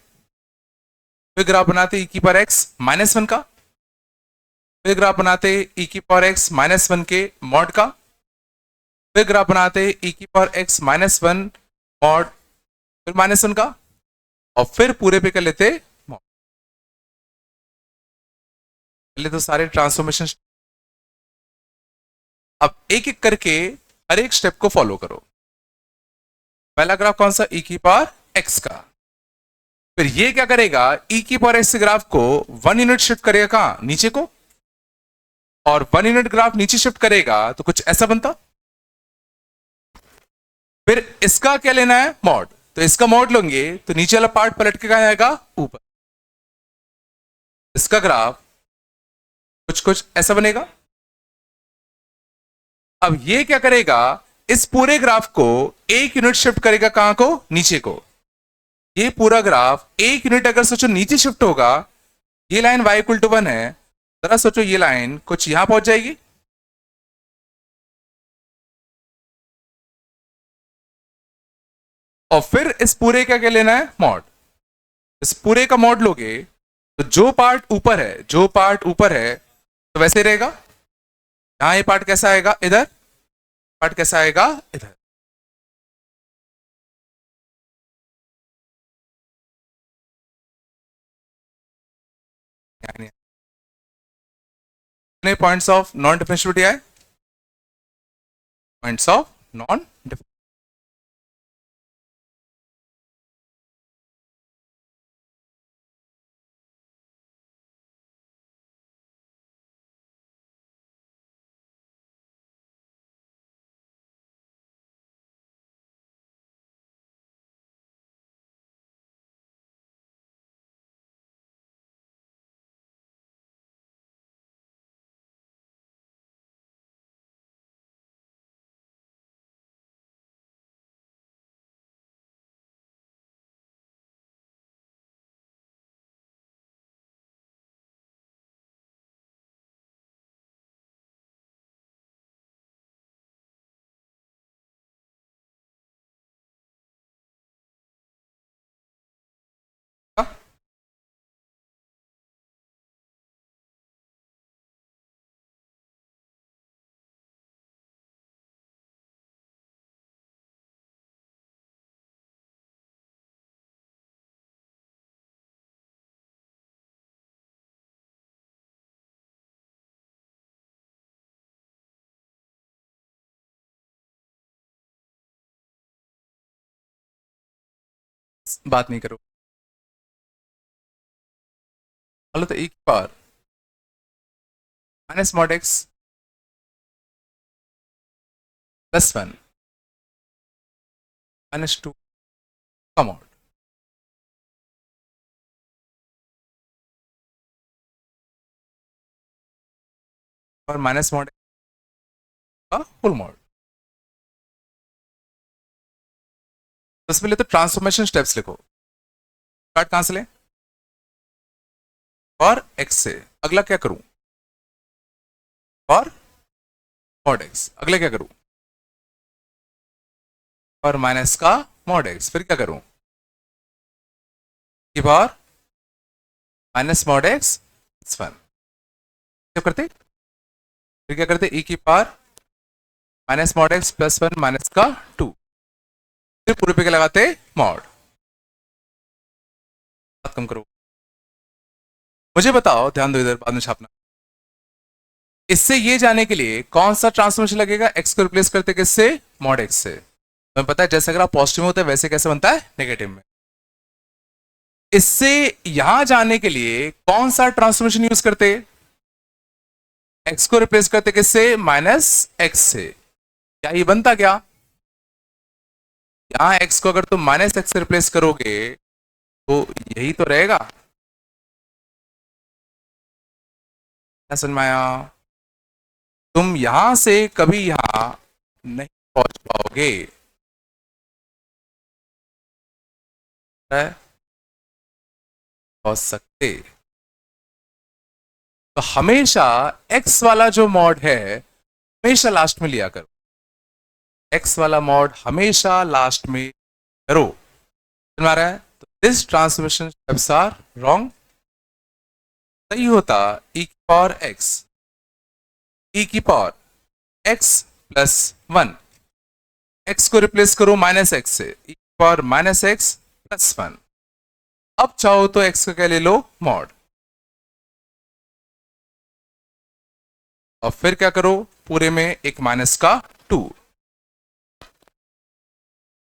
फिर ग्राफ बनाते ई की पावर एक्स -1 का, फिर ग्राफ बनाते ई की पावर एक्स -1 के मॉड का, फिर ग्राफ बनाते e की पावर x -1 मॉड, फिर -1 का, और फिर पूरे पे कर लेते मॉड। पहले तो सारे ट्रांसफॉर्मेशन, अब एक एक करके हर एक स्टेप को फॉलो करो। पहला ग्राफ कौन सा, e की पावर x का। फिर ये क्या करेगा, e की पावर x ग्राफ को 1 यूनिट शिफ्ट करेगा कहां, नीचे को, और 1 यूनिट ग्राफ नीचे शिफ्ट करेगा तो कुछ ऐसा बनता। फिर इसका क्या लेना है, मॉड, तो इसका मॉड लेंगे तो नीचे वाला पार्ट पलट के कहां आएगा, ऊपर। इसका ग्राफ कुछ कुछ ऐसा बनेगा। अब ये क्या करेगा, इस पूरे ग्राफ को 1 यूनिट शिफ्ट करेगा कहां को, नीचे को। ये पूरा ग्राफ 1 यूनिट अगर सोचो नीचे शिफ्ट होगा, ये लाइन y इक्वल टू 1 है, जरा सोचो ये लाइन कुछ यहां पहुंच जाएगी, और फिर इस पूरे का क्या लेना है, मॉड। इस पूरे का मॉड लोगे तो जो पार्ट ऊपर है, जो पार्ट ऊपर है तो वैसे रहेगा। यहां ये पार्ट कैसा आएगा, इधर, पार्ट कैसा आएगा, इधर। कितने पॉइंट्स ऑफ नॉन डिफरेंशियबिलिटी आए, पॉइंट्स ऑफ नॉन। बात नहीं करो, बोलो तो e की पावर माइनस मॉड x +1 -2 का मॉड, और माइनस मॉड का फुल मॉड। तो इसमें तो ट्रांसफॉर्मेशन स्टेप्स लिखो, स्टार्ट कहां से लें, और x से। अगला क्या करूं, और मॉड x। अगला क्या करूं, और माइनस का मॉड x। फिर क्या करूं, की पावर माइनस मॉड x +1। क्या करते, फिर क्या करते, e की power minus mod x +1 minus का 2। फिर पूरे पे क्या लगाते, मॉड। बात कम करो, मुझे बताओ, ध्यान दो इधर, बाद में छापना। इससे ये जाने के लिए कौन सा ट्रांसफॉर्मेशन लगेगा, x को रिप्लेस करते किससे, मॉड x से। तुम्हें पता है जैसे अगर आप पॉजिटिव में होते हैं वैसे कैसे बनता है, नेगेटिव में। इससे यहां जाने के लिए कौन सा ट्रांसफॉर्मेशन यूज करते, x को रिप्लेस करते किससे, माइनस x से। क्या ये बनता क्या, यहां x को अगर तुम माइनस x से रिप्लेस करोगे तो यही तो रहेगा। क्या समझ में आया, तुम यहां से कभी यहां नहीं पहुंच पाओगे, पहुंच सकते। तो हमेशा x वाला जो मॉड है हमेशा लास्ट में लिया करो, x वाला मॉड हमेशा लास्ट में करो। समझ आ रहा है, तो this transformation steps are wrong. सही होता e की पावर x, e की पावर x +1 एक्स को रिप्लेस करो माइनस एक्स से, E power minus X plus one. अब चाहो तो एक्स का क्या ले लो, मॉड, और फिर क्या करो, पूरे में एक माइनस का टू,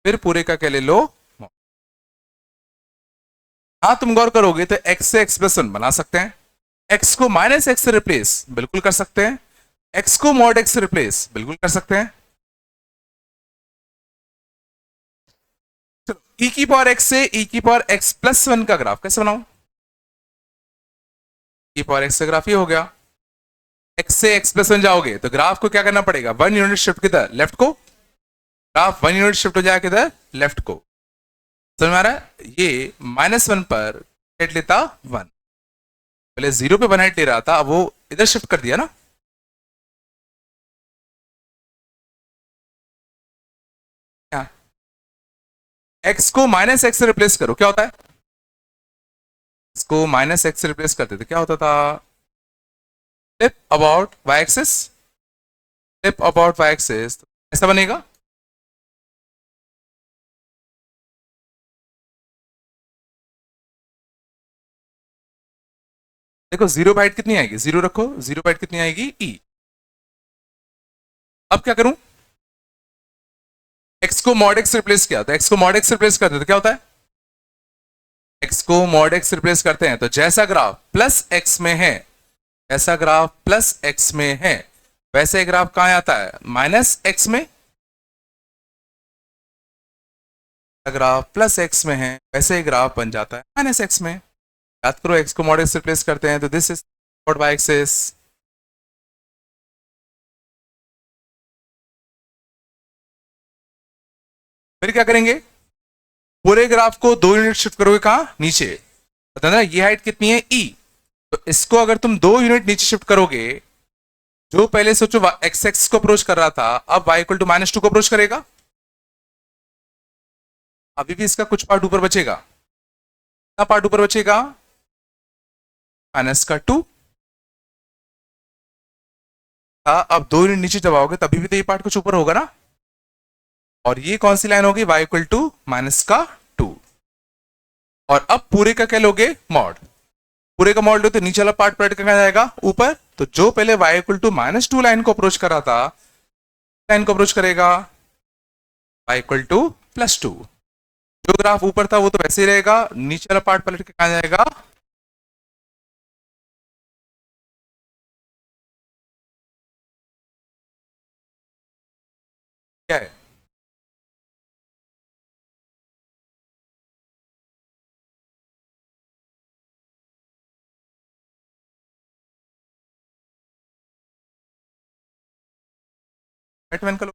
फिर पूरे का क्या ले लो, मॉड। हाँ तुम गौर करोगे तो एक्स से एक्स प्लस वन बना सकते हैं, एक्स को माइनस एक्स से रिप्लेस बिल्कुल कर सकते हैं, एक्स को मॉड एक्स से रिप्लेस बिल्कुल कर सकते हैं। चलो ई की पावर एक्स से ई की पावर एक्स प्लस वन का ग्राफ कैसे बनाओ, ई पावर एक्स का ग्राफ ये हो गया। एक्स से एक्स प्लस वन जाओगे तो ग्राफ को क्या करना पड़ेगा, वन यूनिट शिफ्ट किधर, लेफ्ट को, ग्राफ वन यूनिट शिफ्ट हो जाएगा किधर, लेफ्ट को। समझ में आ रहा है, ये माइनस वन पर हेट लेता वन, पहले जीरो पे वन हेट ले रहा था, अब वो इधर शिफ्ट कर दिया ना। एक्स को माइनस एक्स से रिप्लेस करो, क्या होता है, एक्स को माइनस एक्स से रिप्लेस करते थे क्या होता था, flip about y axis, flip about y axis, ऐसा बनेगा। देखो जीरो बाइट कितनी आएगी, जीरो रखो, जीरो बाइट कितनी आएगी, ई। अब क्या करूं, एक्स को मॉड एक्स रिप्लेस किया, तो एक्स को मॉड एक्स रिप्लेस करते तो क्या होता है, एक्स को मॉड एक्स रिप्लेस करते हैं तो जैसा ग्राफ प्लस एक्स में है, ऐसा ग्राफ प्लस एक्स में है, वैसे ग्राफ कहां आता है, माइनस एक्स में। ग्राफ प्लस एक्स में है, वैसे ग्राफ बन जाता है माइनस एक्स में। याद करो एक्स को मॉड एक्स रिप्लेस करते हैं तो दिस इज बाय एक्सिस। फिर क्या करेंगे, पूरे ग्राफ को दो यूनिट शिफ्ट करोगे कहां, नीचे, पता ना ये हाइट कितनी है, ई, तो इसको अगर तुम दो यूनिट नीचे शिफ्ट करोगे, जो पहले सोचो एक्स एक्स को अप्रोच कर रहा था, अब y equal to minus two को अप्रोच करेगा, अभी भी इसका कुछ पार्ट ऊपर बचेगा, कितना पार्ट ऊपर बचेगा, माइनस का टू था, अब दो यूनिट नीचे दबाओगे तभी भी तो ये पार्ट कुछ ऊपर होगा ना, और ये कौन सी लाइन होगी, वाई इक्वल टू माइनस का टू। और अब पूरे का क्या लोगे, मॉड, पूरे का मॉड लो तो नीचे वाला पार्ट पलट कर जाएगा ऊपर, तो जो पहले y equal to minus two line को अप्रोच कर रहा था, लाइन को अप्रोच करेगा y equal to plus two. जो ग्राफ ऊपर था वो तो वैसे ही रहेगा, नीचे वाला पार्ट पलट के कहा जाएगा, क्या है, बैटमैन का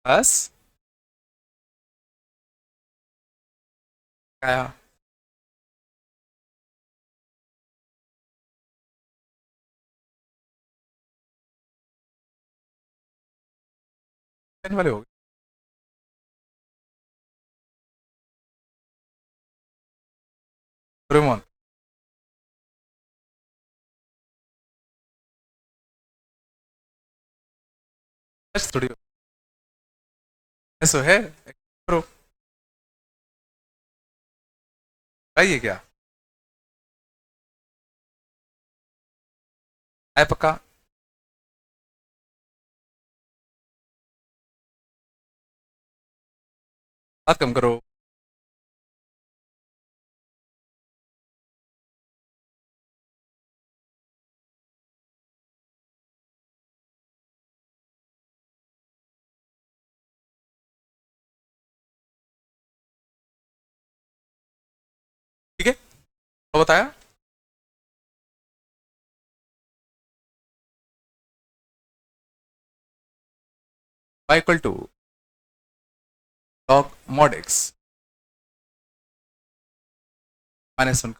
बस आया वाले हो गए, डोरेमोन, सच थोड़ी ऐसा है, करो है क्या, है पक्का, बात कम करो, ठीक है, तो बताया, y equal to log mod x minus one,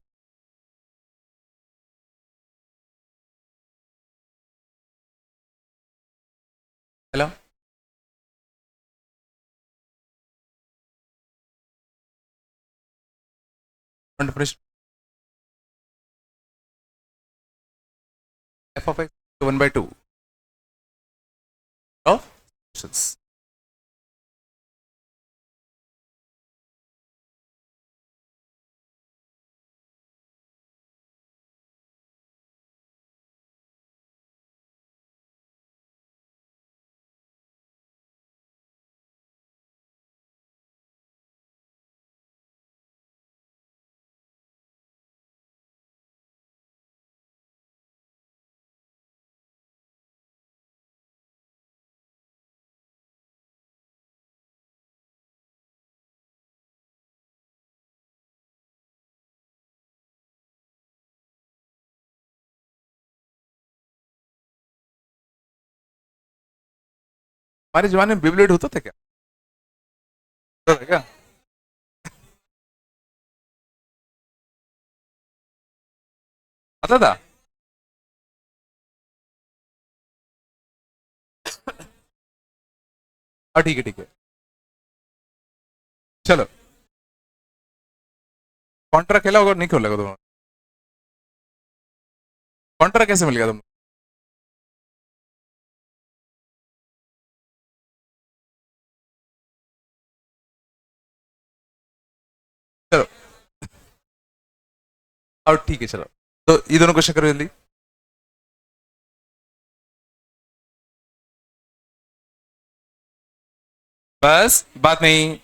hello, definition f of x 1/2 of functions. हमारे जमाने में बिबलेट होता था क्या? होता था क्या? आता था? हाँ ठीक है ठीक है। चलो, कॉन्ट्रा खेला होगा नहीं खेला होगा तुम? कॉन्ट्रा कैसे मिल गया तुम? चलो, और ठीक है चलो। तो ये दोनों क्वेश्चन करो जल्दी। बस बात नहीं।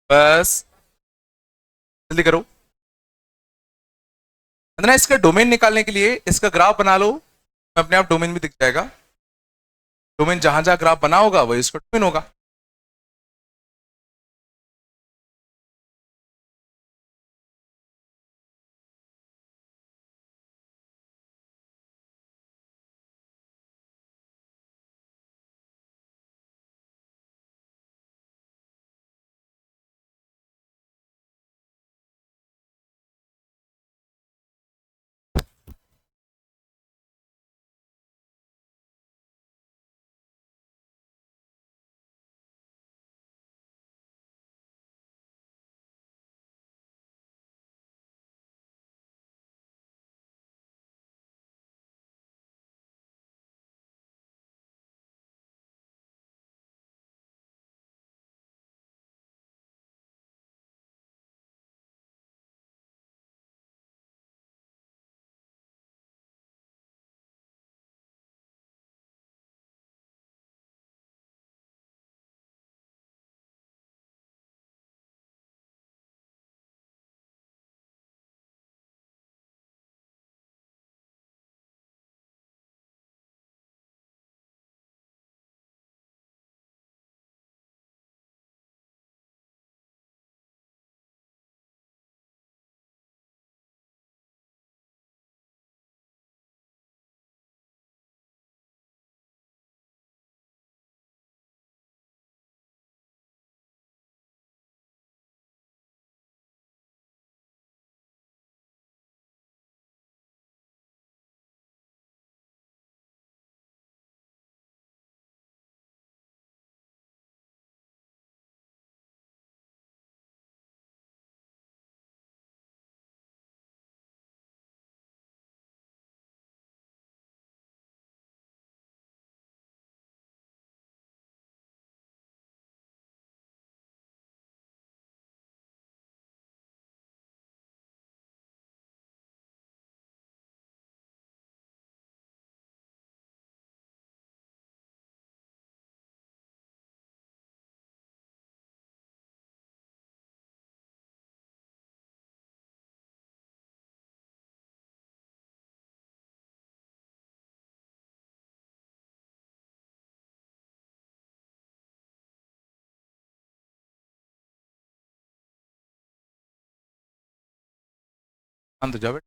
बस जल्दी करो। अंदर इसका डोमेन निकालने के लिए इसका ग्राफ बना लो, अपने आप डोमेन भी दिख जाएगा। डोमेन जहां जहां ग्राफ बना होगा वही इसका डोमेन होगा। हाँ तो जाओ।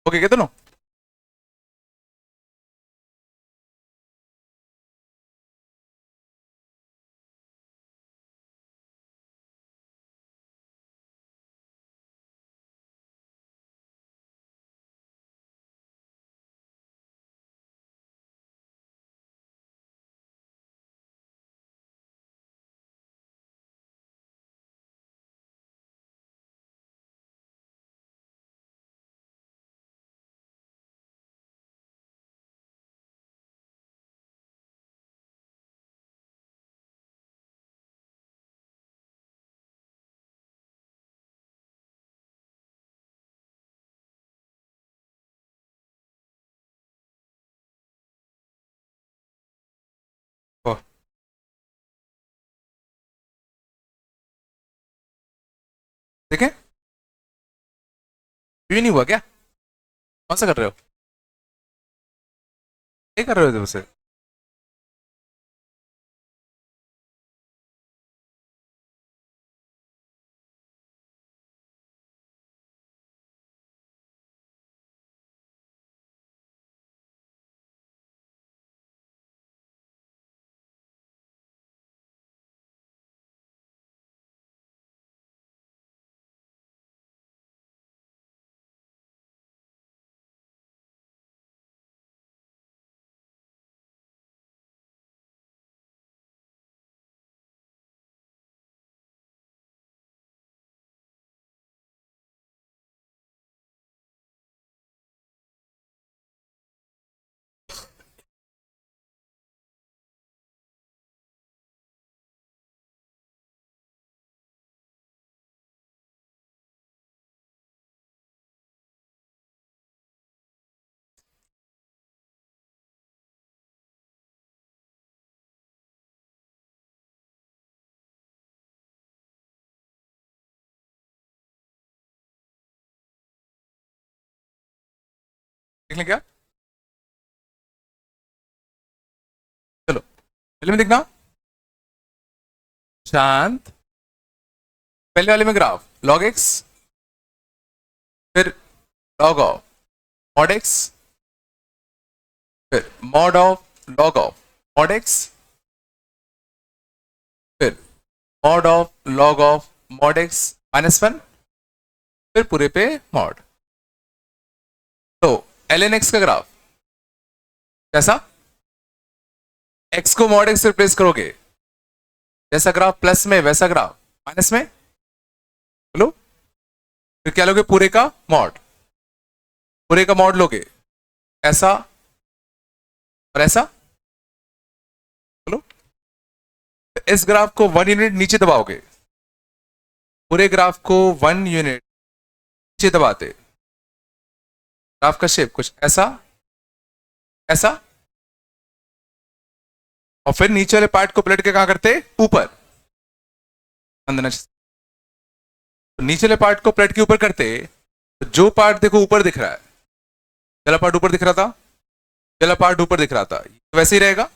ओके क्या दोनों? ओह, देखें ये नहीं हुआ क्या? कौन सा कर रहे हो? ये कर रहे हो उसे? देख लें क्या? चलो पहले में देखना। शांत। पहले वाले में ग्राफ log x, फिर log ऑफ mod x, फिर mod of log of mod x, फिर mod of log of mod x -1, फिर पूरे पे mod। तो ln x का ग्राफ कैसा? x को mod x से रिप्लेस करोगे, जैसा ग्राफ प्लस में वैसा ग्राफ माइनस में। बोलो। फिर क्या लोगे? पूरे का मॉड। पूरे का मॉड लोगे, ऐसा और ऐसा। बोलो। तो इस ग्राफ को 1 यूनिट नीचे दबाओगे, पूरे ग्राफ को 1 यूनिट नीचे दबाते, ग्राफ का शेप कुछ ऐसा ऐसा, और फिर नीचे वाले पार्ट को पलट के कहां करते? ऊपर। तो नीचे वाले पार्ट को पलट के ऊपर करते, तो जो पार्ट देखो ऊपर दिख रहा है, पहला पार्ट ऊपर दिख रहा था, पहला पार्ट ऊपर दिख रहा था, तो वैसे ही रहेगा।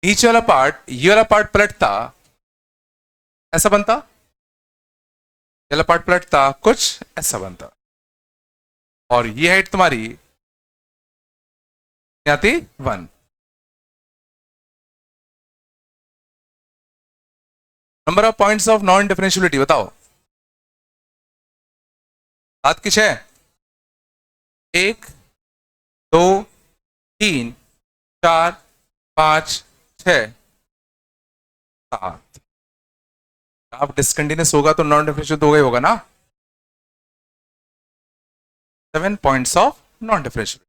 नीचे वाला पार्ट, ये वाला पार्ट पलटता, ऐसा बनता। ये वाला पार्ट पलटता, कुछ ऐसा बनता। और ये हाइट तुम्हारी आती 1। Number of points of non differentiability बताओ। 7 की 6, 1 2 3 4 5 6 7। आप डिसकंटिन्यूस होगा तो नॉन डिफरेंशियल तो होगा ही होगा ना। 7 points of non differential.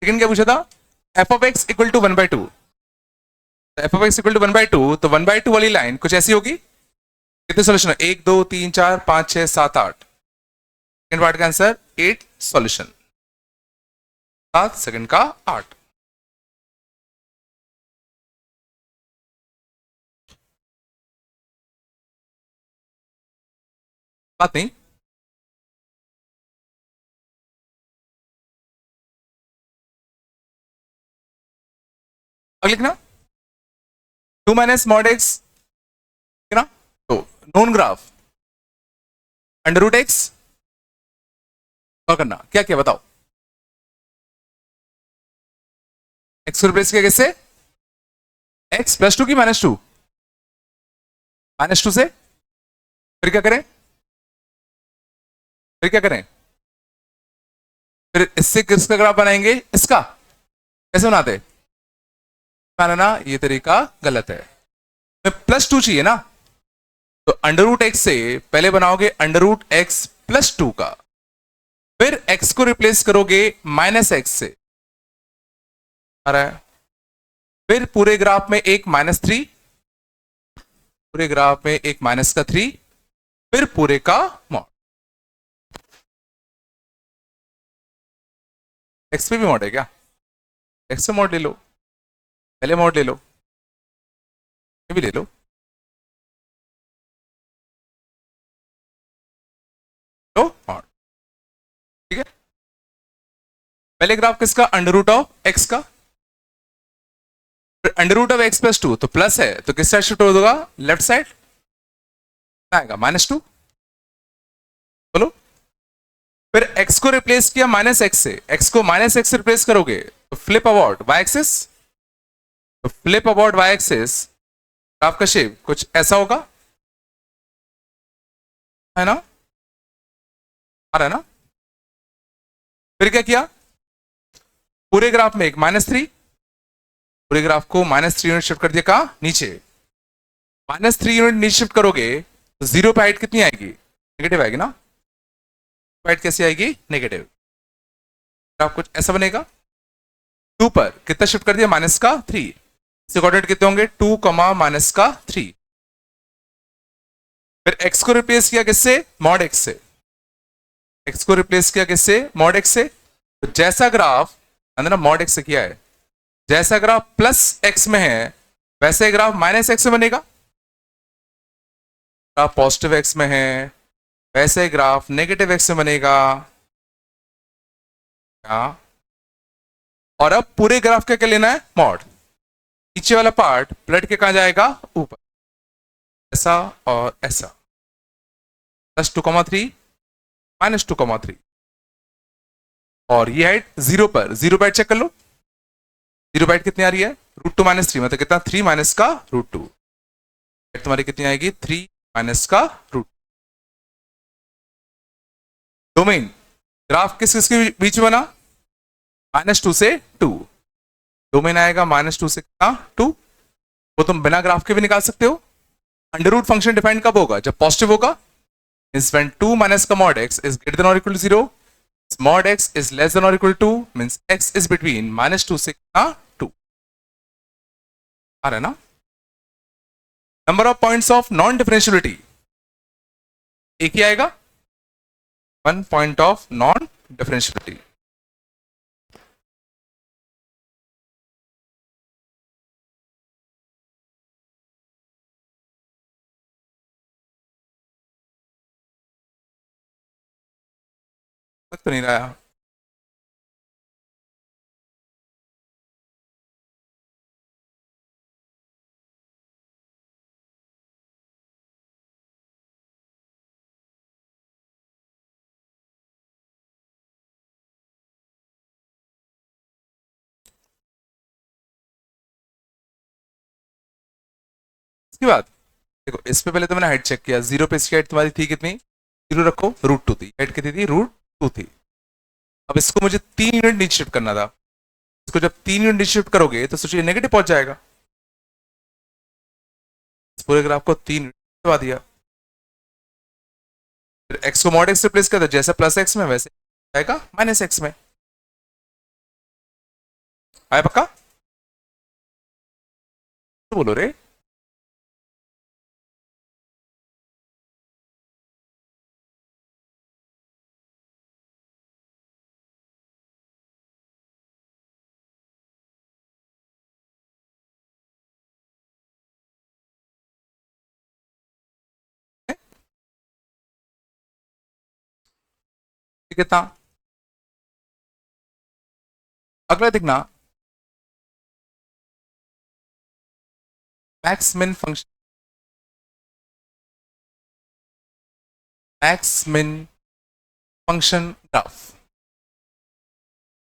Second क्या पूछा था? F of x equal to 1/2। F of x equal to 1/2, तो 1/2 वाली लाइन कुछ ऐसी होगी। कितने सोल्यूशन है? 1 2 3 4 5 6 7 8। सेकंड पार्ट का आंसर 8 सॉल्यूशन। 7 सेकंड का 8। बात नहीं। अब लिखना 2 minus mod x, known graph under root x और करना क्या क्या बताओ। एक्स को रिप्लेस किया कैसे? एक्स प्लस टू की माइनस टू? माइनस टू से फिर क्या करें? फिर क्या करें? फिर इससे किसका ग्राफ बनाएंगे? इसका कैसे बनाते? माना ये तरीका गलत है। प्लस टू चाहिए ना, तो अंडर रूट एक्स से पहले बनाओगे under root x plus two का, फिर एक्स को रिप्लेस करोगे माइनस एक्स से आ रहा है, फिर पूरे ग्राफ में एक माइनस थ्री, पूरे ग्राफ में एक माइनस का थ्री, फिर पूरे का मॉड। एक्स पे भी मॉड है क्या? एक्स पे मॉड ले लो, पहले मॉड ले लो, ये भी ले लो, लो मॉड। ठीक है, पहले ग्राफ किसका? अंडर रूट ऑफ एक्स का, under root of x plus two तो प्लस है तो किस साइड शिफ्ट होगा? लेफ्ट साइड आएगा माइनस टू। बोलो, फिर x को रिप्लेस किया माइनस एक्स से, x को माइनस एक्स से रिप्लेस करोगे तो फ्लिप अबाउट y एक्सिस, तो flip about y axis graph का शेप कुछ ऐसा होगा, है ना? आ रहा है ना? फिर क्या किया? पूरे ग्राफ में एक माइनस थ्री, पूरे ग्राफ को माइनस थ्री यूनिट शिफ्ट कर दिया कहां? नीचे। माइनस थ्री यूनिट नीचे शिफ्ट करोगे तो जीरो पे हाइट कितनी आएगी? नेगेटिव आएगी ना? हाइट कैसी आएगी? नेगेटिव। ग्राफ कुछ ऐसा बनेगा। टू पर कितना शिफ्ट कर दिया? माइनस का थ्री। इसके कोऑर्डिनेट कितने होंगे? टू कमा माइनस का थ्री। फिर एक्स को रिप्लेस किया किससे? मॉड एक्स से। एक्स को रिप्लेस किया किससे? मॉड एक्स से। तो जैसा ग्राफ अंदर मॉड एक्स से किया है, जैसा ग्राफ प्लस एक्स में है वैसे ग्राफ माइनस एक्स में बनेगा। ग्राफ पॉजिटिव एक्स में है वैसे ग्राफ नेगेटिव एक्स में बनेगा। और अब पूरे ग्राफ का क्या लेना है? मॉड। नीचे वाला पार्ट पलट के कहां जाएगा? ऊपर, ऐसा और ऐसा। Plus two comma three minus two comma three, और ये हाइट जीरो पर, जीरो पर चेक कर लो, जीरो पर कितनी आ रही है? रूट टू माइनस थ्री, मतलब कितना? थ्री माइनस का रूट टू। तुम्हारी कितनी आएगी? थ्री माइनस का रूट। डोमेन ग्राफ किस किसके बीच में बना? माइनस टू से टू। डोमेन आएगा माइनस टू से कितना? टू। वो तुम बिना ग्राफ के भी निकाल सकते हो। अंडर रूट फंक्शन डिफाइन कब होगा? जब पॉजिटिव होगा। Means when 2 minus का mod x is greater than or equal to 0, mod x is less than or equal to 2, means x is between minus 2 से 2। आ रहा है ना? Number of points of non differentiability एक ही आएगा, one point of non differentiability. तो नहीं रहा। इसके बाद देखो, इस पे पहले तो मैंने हाइट चेक किया, जीरो पे इसकी हाइट तुम्हारी थी कितनी? जीरो रखो, रूट टू थी। हाइट कितनी थी? रूट टू थी। अब इसको मुझे तीन यूनिट नीचे शिफ्ट करना था। इसको जब तीन यूनिट नीचे शिफ्ट करोगे तो सोचिए नेगेटिव पहुंच जाएगा। इस पूरे ग्राफ को तीन यूनिट दबा दिया। फिर एक्स को मॉड एक्स रिप्लेस कर दो, जैसे प्लस एक्स में वैसे आएगा माइनस एक्स में। आया पक्का? तो बोलो रे। कितना? अगला देखना, max min function. Max min function graph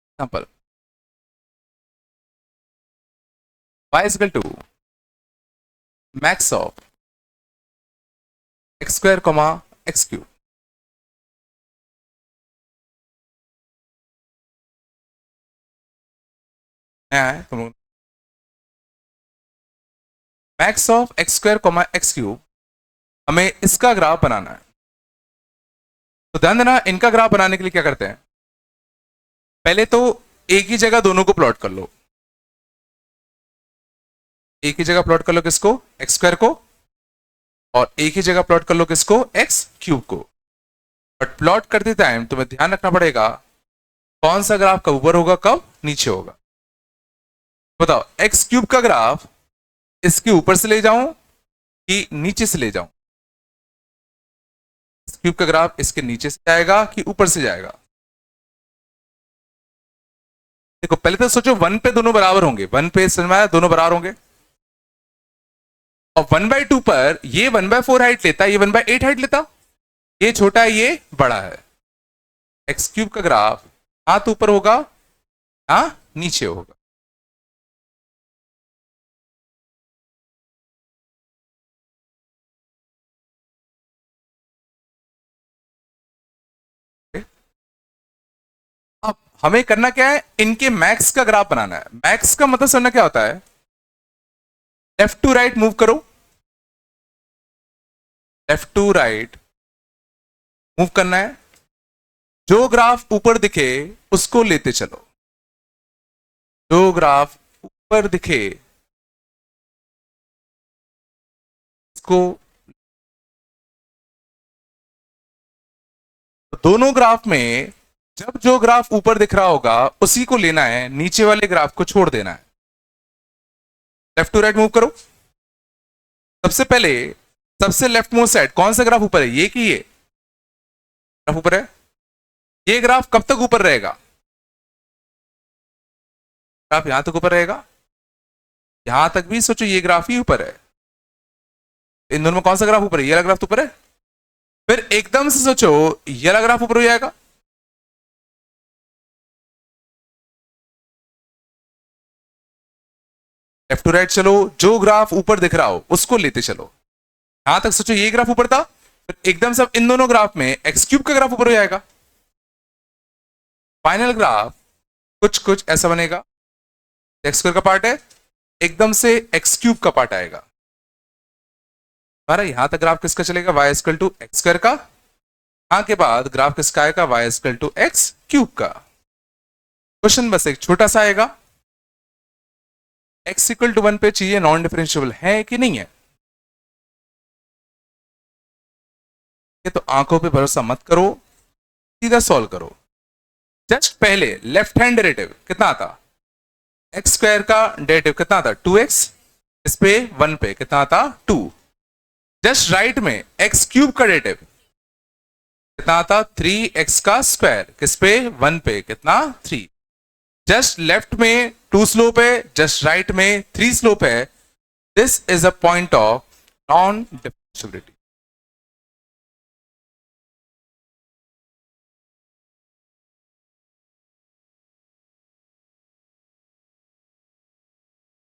example y is equal to max of x square comma x cube है तुम max of x square comma x cube हमें इसका ग्राफ बनाना है। तो ध्यान देना, इनका ग्राफ बनाने के लिए क्या करते हैं, पहले तो एक ही जगह दोनों को प्लॉट कर लो। एक ही जगह प्लॉट कर लो किसको, एक्स स्क्वायर को, और एक ही जगह प्लॉट कर लो किसको, एक्स क्यूब को। बट प्लॉट करते टाइम तुम्हें ध्यान रखना पड़ेगा कौन सा ग्राफ कब ऊपर होगा कब नीचे होगा। बताओ एक्स क्यूब का ग्राफ इसके ऊपर से ले जाऊं कि नीचे से ले जाऊं, क्यूब का ग्राफ इसके नीचे से जाएगा कि ऊपर से जाएगा। देखो पहले तो सोचो वन पे दोनों बराबर होंगे, वन पे समझ दोनों बराबर होंगे, और 1/2 पर ये 1/4 हाइट लेता, ये 1/8 हाइट लेता, ये छोटा है ये बड़ा है। एक्स क्यूब का ग्राफ यहां तो ऊपर होगा यहां नीचे होगा। अब हमें करना क्या है, इनके मैक्स का ग्राफ बनाना है। मैक्स का मतलब समझना क्या होता है, लेफ्ट टू राइट मूव करो, लेफ्ट टू राइट मूव करना है, जो ग्राफ ऊपर दिखे उसको लेते चलो, जो ग्राफ ऊपर दिखे उसको। दोनों ग्राफ में जब जो ग्राफ ऊपर दिख रहा होगा उसी को लेना है, नीचे वाले ग्राफ को छोड़ देना है। लेफ्ट टू राइट मूव करो, सबसे पहले सबसे लेफ्ट मोस्ट साइड कौन सा ग्राफ ऊपर है, ये कि ये ग्राफ ऊपर है। ये ग्राफ कब तक ऊपर रहेगा, ग्राफ यहां तक ऊपर रहेगा, यहां तक भी सोचो ये ग्राफ ही ऊपर है। इन दोनों में कौन सा ग्राफ ऊपर है, ये वाला ग्राफ तो ऊपर है। फिर एकदम से सोचो ये वाला ग्राफ ऊपर हो जाएगा, लेफ्ट टू राइट चलो, जो ग्राफ ऊपर दिख रहा हो उसको लेते चलो। यहां तक सोचो ये ग्राफ ऊपर था, फिर एकदम से इन दोनों ग्राफ में एक्स क्यूब का ग्राफ ऊपर हो जाएगा। फाइनल ग्राफ कुछ कुछ ऐसा बनेगा, एक्स स्क्वायर का पार्ट है, एकदम से एक्स क्यूब का पार्ट आएगा। हमारा यहां तक ग्राफ किसका चलेगा, y equal to x square का, यहां के बाद ग्राफ किसका आएगा, y equal to x cube का। क्वेश्चन बस एक छोटा सा आएगा, एक्स इक्वल टू 1 पे चाहिए नॉन डिफरेंशिएबल है कि नहीं है। ये तो आंखों पे भरोसा मत करो, सीधा सॉल्व करो। जस्ट पहले लेफ्ट हैंड डेरिवेटिव कितना आता, एक्स स्क्वायर का डेरिवेटिव कितना आता 2x, इस पे 1 पे कितना आता 2। जस्ट राइट में एक्स क्यूब का डेरिवेटिव कितना आता 3x का स्क्वायर, किस पे 1 पे कितना 3। जस्ट लेफ्ट में 2 स्लोप है, जस्ट राइट में 3 स्लोप है। This is a point of non differentiability.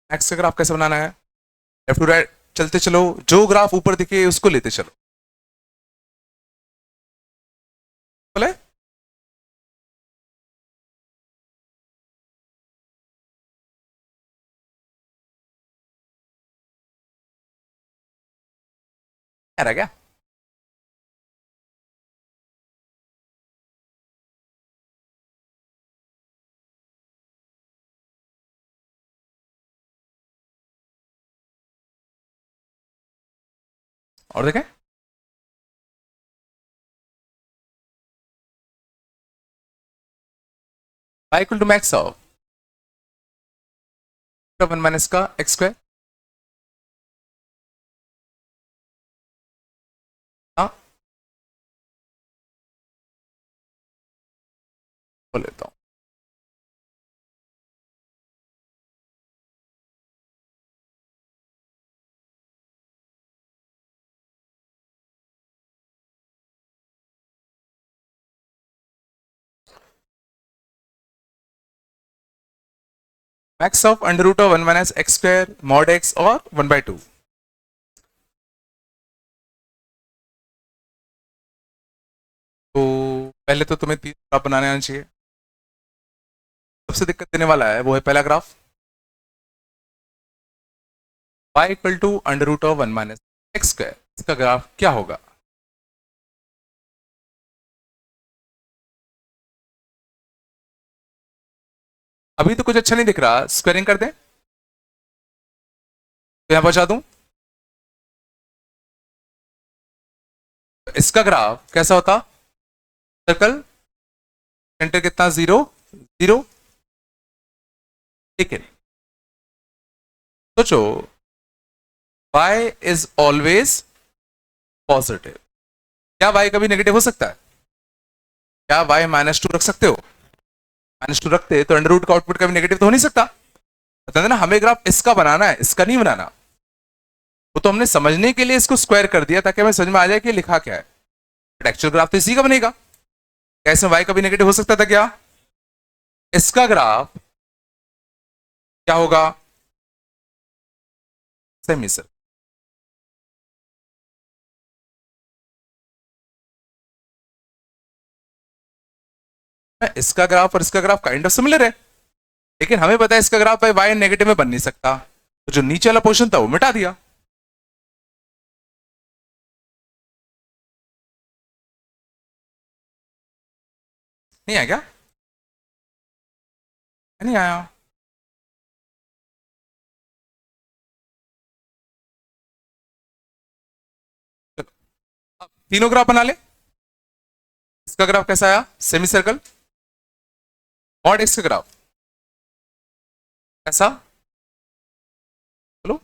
X का ग्राफ कैसे बनाना है, लेफ्ट टू राइट चलते चलो, जो ग्राफ ऊपर दिखे उसको लेते चलो। बोले क्या, और देखें y equal to max of 1 minus का एक्स स्क्वायर। हाँ बोल लेता हूं, max of under root of 1 minus x square mod x और 1/2। तो पहले तो तुम्हें 3 ग्राफ बनाने आना चाहिए। सबसे दिक्कत देने वाला है वो है पहला graph, y equal to under root of 1 minus x square. इसका ग्राफ क्या होगा? अभी तो कुछ अच्छा नहीं दिख रहा, स्क्वायरिंग कर दें तो यहां पहुंचा दूं। इसका ग्राफ कैसा होता? सर्कल, सेंटर कितना, 0 0। ठीक है, सोचो y इज ऑलवेज पॉजिटिव। क्या y कभी नेगेटिव हो सकता है? क्या y -2 रख सकते हो? -2 रखते तो अंडर रूट का आउटपुट कभी नेगेटिव तो हो नहीं सकता। बता देना, हमें ग्राफ इसका बनाना है, इसका नहीं बनाना। वो तो हमने समझने के लिए इसको स्क्वायर कर दिया ताकि हमें समझ में आ जाए कि लिखा क्या है। बट एक्चुअल ग्राफ तो इसी का बनेगा। क्या इसमें y कभी नेगेटिव हो सकता था क्या? इसका ग्राफ क्या होगा? Semi sir. इसका ग्राफ और इसका ग्राफ काइंड ऑफ सिमिलर है, लेकिन हमें पता है इसका ग्राफ भाई y नेगेटिव में बन नहीं सकता, तो जो नीचे वाला पोर्शन था वो मिटा दिया। नहीं आया क्या? नहीं आया। अब तीनों ग्राफ बना ले। इसका ग्राफ कैसा आया? Semi circle. मॉड एक्स का ग्राफ कैसा? चलो,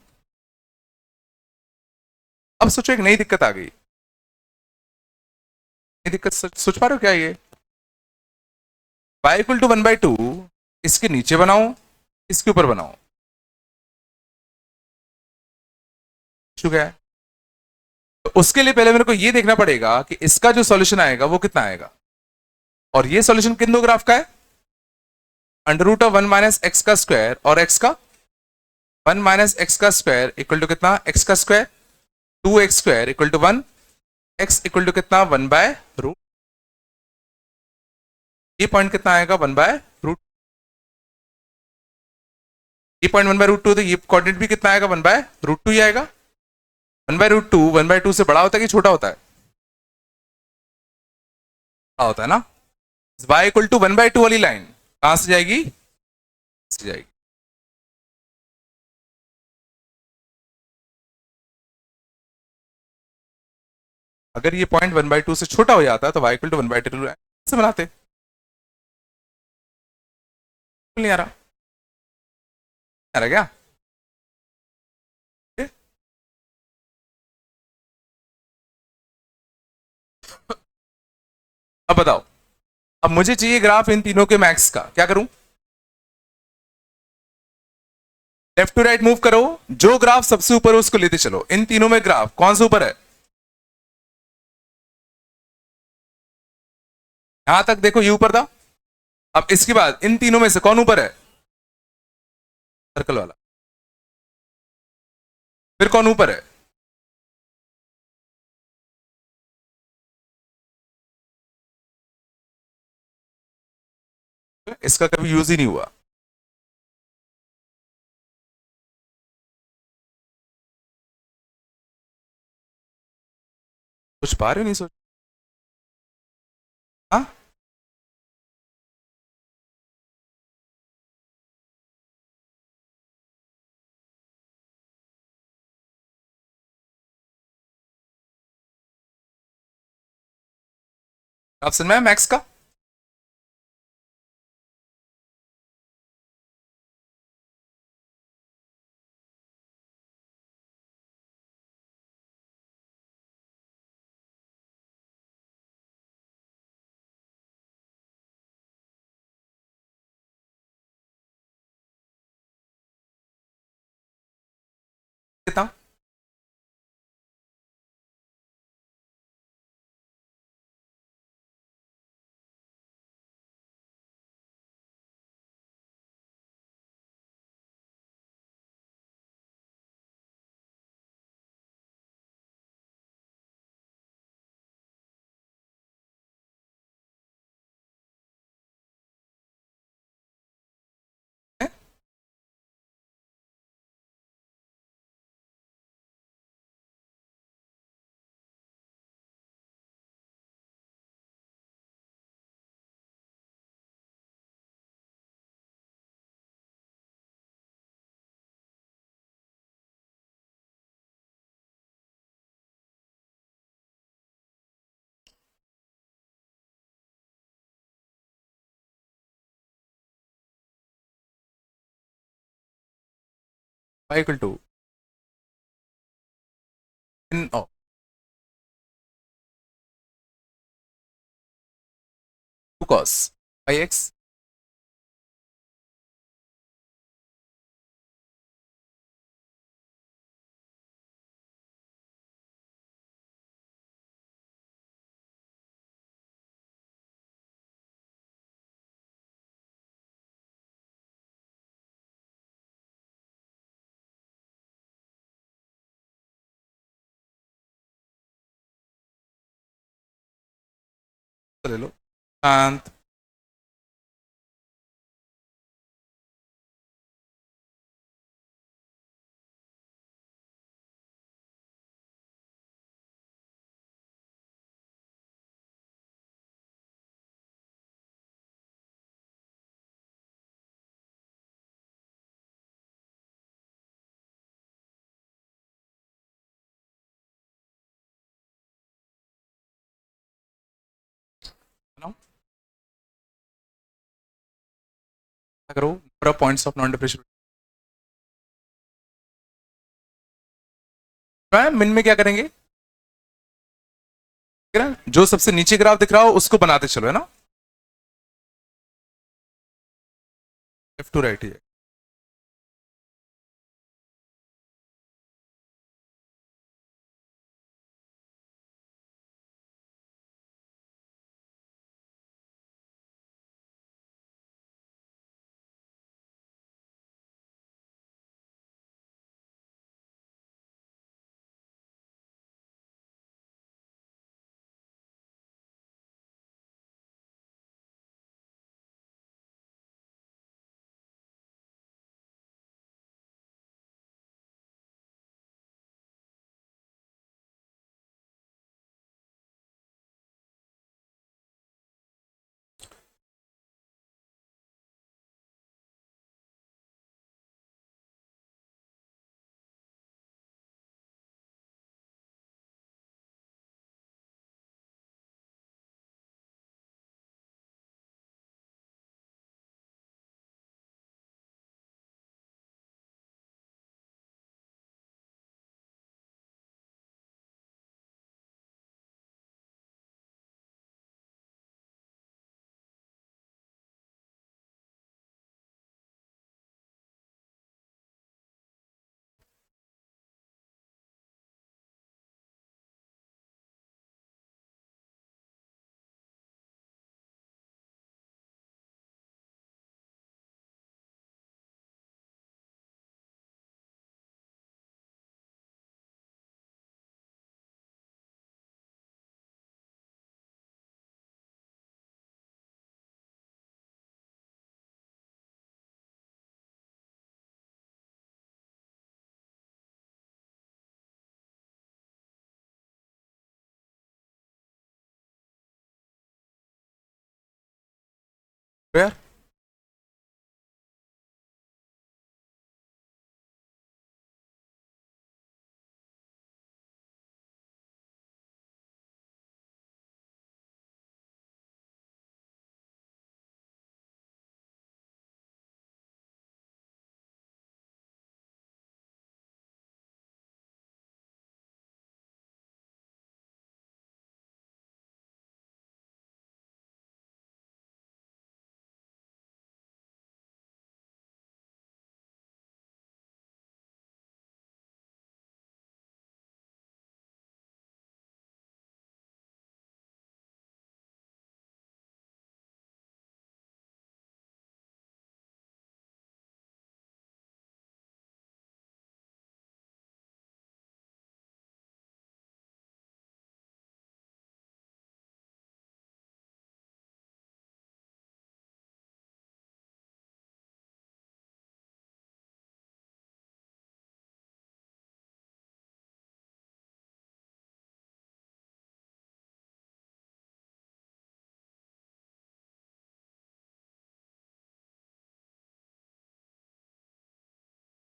अब सोचो एक नई दिक्कत आ गई। नई दिक्कत सोच पा रहे हो क्या ये? y इक्वल टू 1/2 इसके नीचे बनाओ, इसके ऊपर बनाओ, इशू क्या है? तो उसके लिए पहले मेरे को ये देखना पड़ेगा कि इसका जो सॉल्यूशन आएगा वो कितना आएगा। और ये सॉल्यूशन किन दो ग्राफ का है? Under root of 1 minus x का स्क्वायर और एक्स का 1 माइनस एक्स का स्क्वायर इक्वल टू कितना? एक्स का square. 2x square equal to 1, x equal to कितना? 1/रूट। ये पॉइंट कितना आएगा? 1/रूट। ये पॉइंट 1/√2, तो ये कोऑर्डिनेट भी कितना आएगा? 1/√2 ही आएगा। 1/√2 1/2 से बड़ा होता है कि छोटा होता है? बड़ा होता है ना। y इक्वल टू 1/2 वाली लाइन कहां से जाएगी? से जाएगी। अगर ये पॉइंट 1/2 से छोटा हो जाता तो y इक्वल टू 1/2 से बनाते। नहीं आ रहा? आ रहा क्या? अब बताओ, अब मुझे चाहिए ग्राफ इन तीनों के मैक्स का, क्या करूं? लेफ्ट टू राइट मूव करो, जो ग्राफ सबसे ऊपर है उसको लेते चलो। इन तीनों में ग्राफ कौन सा ऊपर है? यहां तक देखो, ये ऊपर था। अब इसके बाद इन तीनों में से कौन ऊपर है? सर्कल वाला। फिर कौन ऊपर है? इसका कभी यूज ही नहीं हुआ। कुछ पा रहे हो? नहीं सोच। हाँ, आप समझ में मैक्स का? कितना? y equal to in 2 cos pi x ले लो शांत। बनाओ क्या करो, number of points of non differential. मिन में क्या करेंगे, ठीक है ना, जो सबसे नीचे ग्राफ दिख रहा हो उसको बनाते चलो, है ना, लेफ्ट टू राइट ही है। तो यार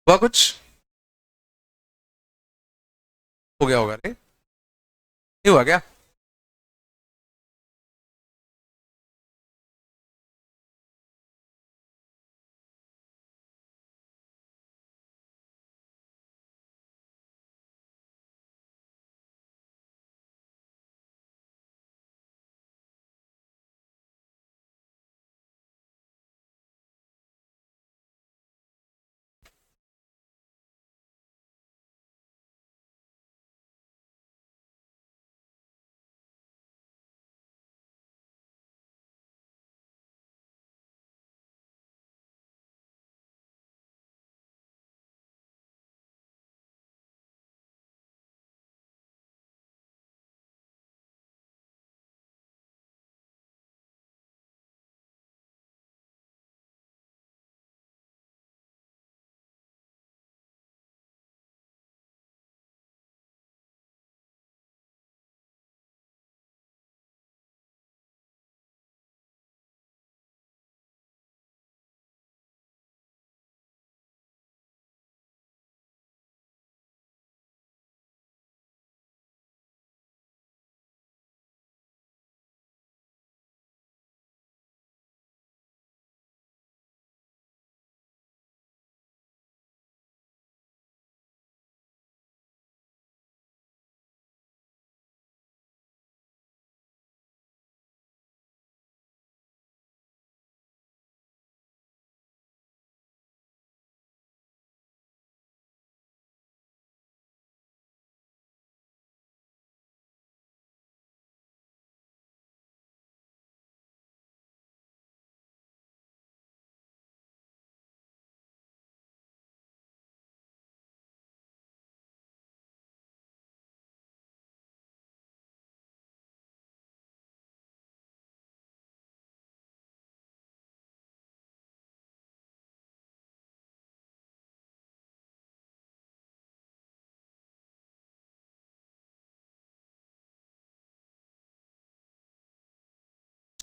हुआ कुछ, हो गया होगा रे, नहीं हुआ क्या?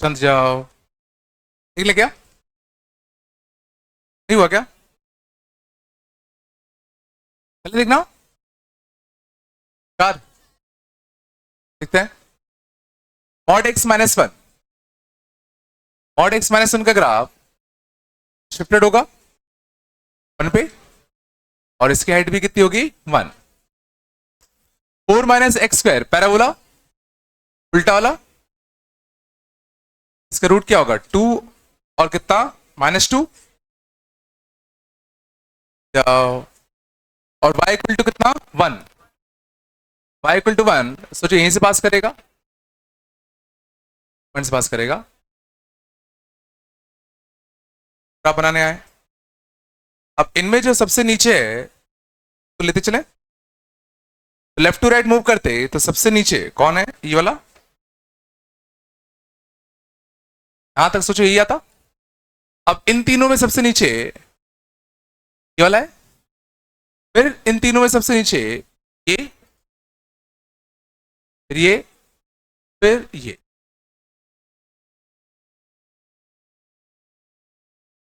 चंद जाओ, निकले क्या? नहीं हुआ क्या? पहले देखना, चार देखते हैं। Mod x minus one, mod x minus one का ग्राफ शिफ्टेड होगा वन पे, और इसकी हाइट भी कितनी होगी? One. Four minus x square parabola, उल्टा वाला, इसका रूट क्या होगा? टू, और कितना? Minus two. और y इक्वल टू कितना? One. y equal to one, सोचो यहीं से पास करेगा, वन से पास करेगा। आप बनाने आए, अब इनमें जो सबसे नीचे है तो लेते चले, लेफ्ट टू राइट मूव करते तो सबसे नीचे कौन है? ये वाला। यहां तक सोचो यही आता। अब इन तीनों में सबसे नीचे ये वाला है, फिर इन तीनों में सबसे नीचे ये, फिर ये, फिर ये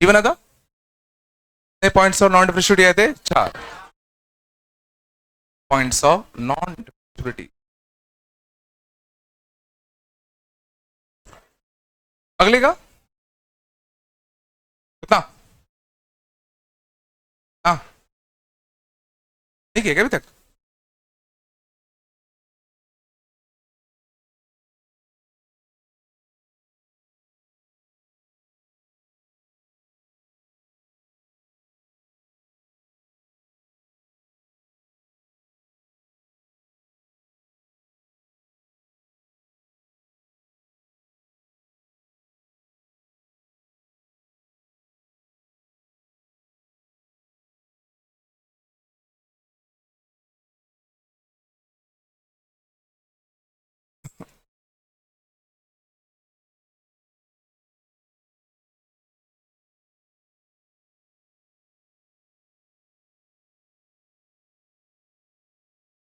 बना था। कितने पॉइंट्स ऑफ नॉन डिफरेंशिएबिलिटी आए थे? चार पॉइंट्स ऑफ नॉन डिफरेंशिएबिलिटी। अगले का कितना? हाँ, ठीक है क्या अभी तक?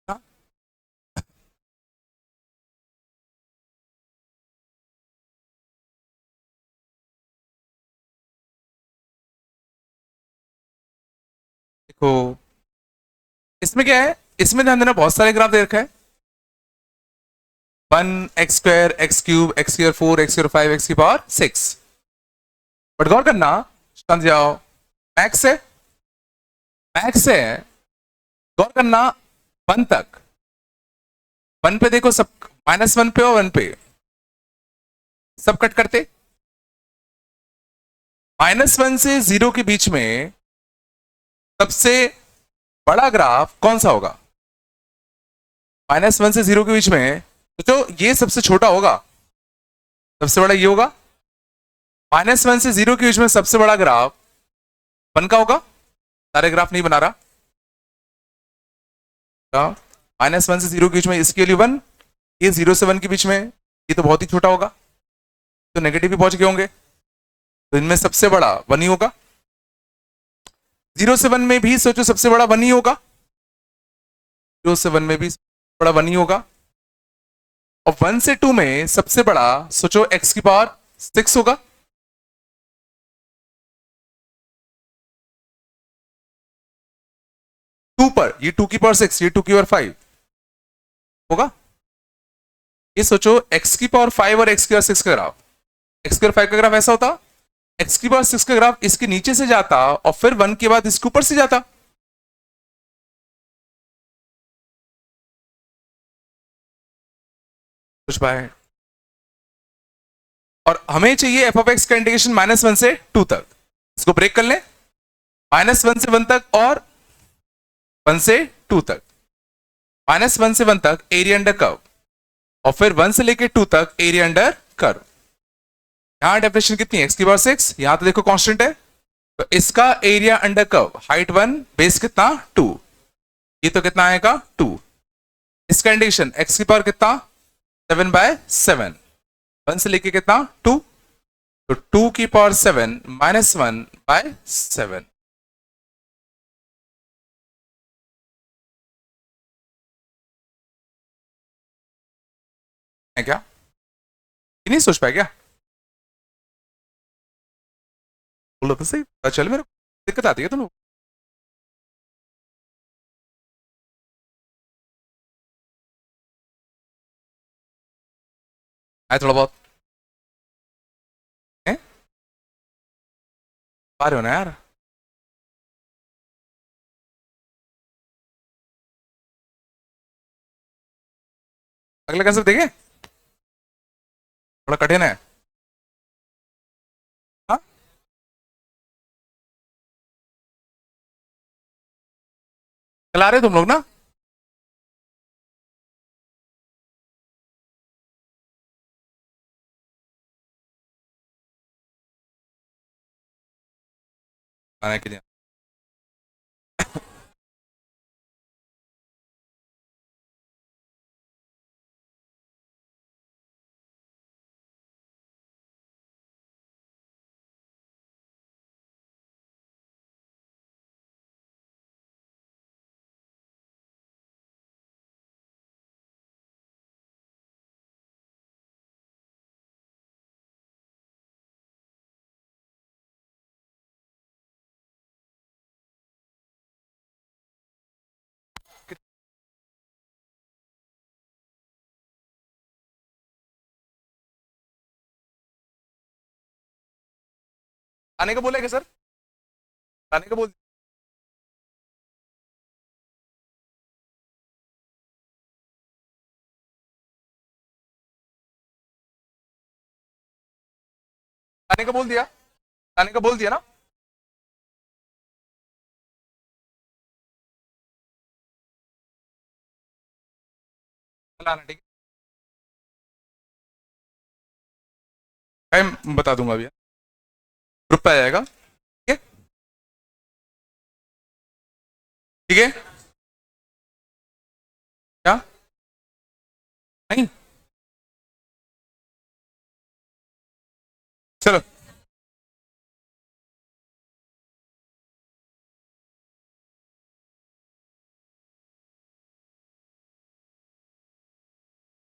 हाँ? देखो इसमें क्या है, इसमें ध्यान देना बहुत सारे ग्राफ दे रखा है। One x square, x cube, x square four, x square five, x की पावर सिक्स। बट गौर करना, समझ जाओ, मैक्स है, मैक्स है, गौर करना, वन तक, वन पे देखो सब, माइनस वन पे और वन पे सब कट करते, माइनस वन से जीरो के बीच में सबसे बड़ा ग्राफ कौन सा होगा? माइनस वन से जीरो के बीच में तो ये सबसे छोटा होगा, सबसे बड़ा ये होगा। माइनस वन से जीरो के बीच में सबसे बड़ा ग्राफ वन का होगा। सारे ग्राफ नहीं बना रहा, माइनस वन से जीरो के बीच में इसके लिए वन, ये जीरो से वन के बीच में ये तो बहुत ही छोटा होगा, तो नेगेटिव भी पहुंच गए होंगे, तो इनमें सबसे बड़ा वन ही होगा। जीरो से वन में भी सोचो सबसे बड़ा वन ही होगा, जीरो से वन में भी बड़ा वन ही होगा। और वन से टू में सबसे बड़ा सोचो एक्स की पावर सिक्स होगा। टू पर ये टू की पावर सिक्स, ये टू की पावर फाइव होगा। ये सोचो एक्स की पावर फाइव और एक्स की पावर सिक्स का ग्राफ, एक्स की पावर फाइव का ग्राफ ऐसा होता, एक्स की पावर सिक्स का ग्राफ इसके नीचे से जाता और फिर वन के बाद इसके ऊपर से जाता। कुछ पाए, और हमें चाहिए एफ ऑफ एक्स का इंटीग्रेशन माइनस वन से टू तक, इसको ब्रेक कर लें, माइनस वन से वन तक और वन से टू तक, माइनस वन से वन तक एरिया अंडर कर्व, और फिर वन से लेके टू तक एरिया अंडर कर्व। यहां डेफिनेशन कितनी है? एक्स की पावर सिक्स, यहां तो देखो कांस्टेंट है, तो इसका area under curve height one, base कितना? टू, ये तो कितना आएगा? टू। इसका इंटीग्रेशन एक्स की पावर कितना? सेवन बाय सेवन, वन से लेके कितना? टू, तो टू की power seven minus one by seven. है क्या? नहीं सोच पाए क्या? बोलो तो सही, पता चल मेरे को दिक्कत आती है तुम लोग। आए थोड़ा बहुत हैं? पा रहे हो ना यार? अगला कंसेप्ट देखें, थोड़ा कठिन है। हाँ, चला रहे हो तुम लोग ना? आने के लिए आने का बोलेगा सर, आने का बोल, आने का बोल दिया, आने का बोल दिया ना? कल आना, ठीक है, टाइम बता दूंगा अभी, ग्रुप पे आ जाएगा, ठीक है? ठीक है, क्या? नहीं, चलो।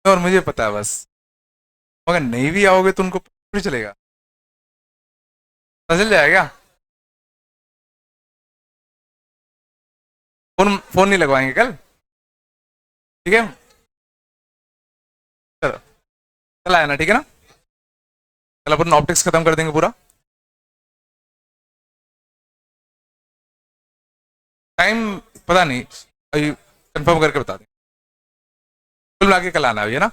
और मुझे पता है बस, अगर नहीं भी आओगे तो उनको पता चलेगा, पता चल जाएगा। फोन फोन नहीं लगवाएंगे कल, ठीक है? चलो, कल आया ना, ठीक है ना? कल अपन ऑप्टिक्स खत्म कर देंगे पूरा। टाइम पता नहीं, अभी कंफर्म करके बता दें। कुल मिला के कल आना है ना?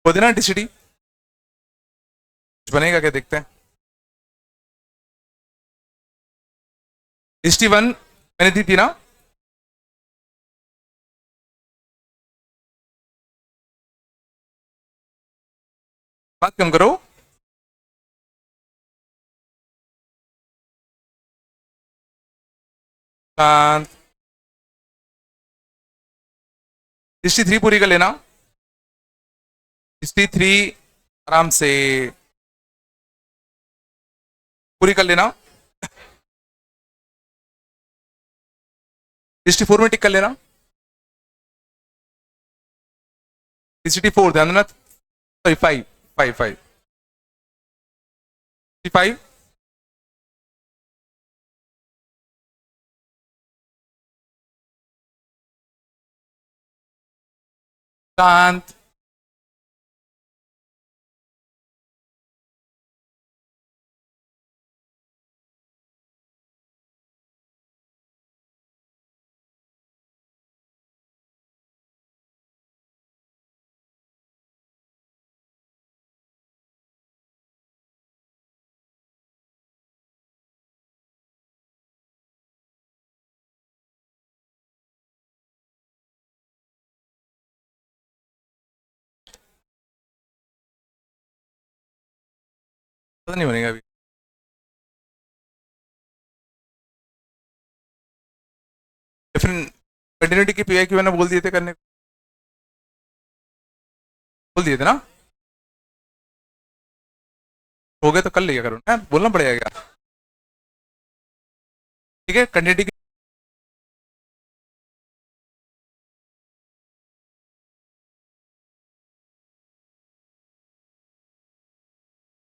वो देना डीसीडी, कुछ बनेगा क्या, देखते हैं। डीसीडी वन मैंने दी थी ना? बात कम करो। शांत। डीसीडी थ्री पूरी कर लेना, डीसीडी थ्री आराम से पूरी कर लेना। डीसीडी फोर में टिक कर लेना। डीसीडी फोर ध्यान देना, sorry five, five five, five. शांत। पता नहीं बनेगा अभी, डिफरेंट कंटिन्यूटी की पीआई की मैंने बोल दिए थे करने को, बोल दिए थे ना? हो गए तो कर लिया करो ना, बोलना पड़ेगा क्या? ठीक है, कंटिन्यूटी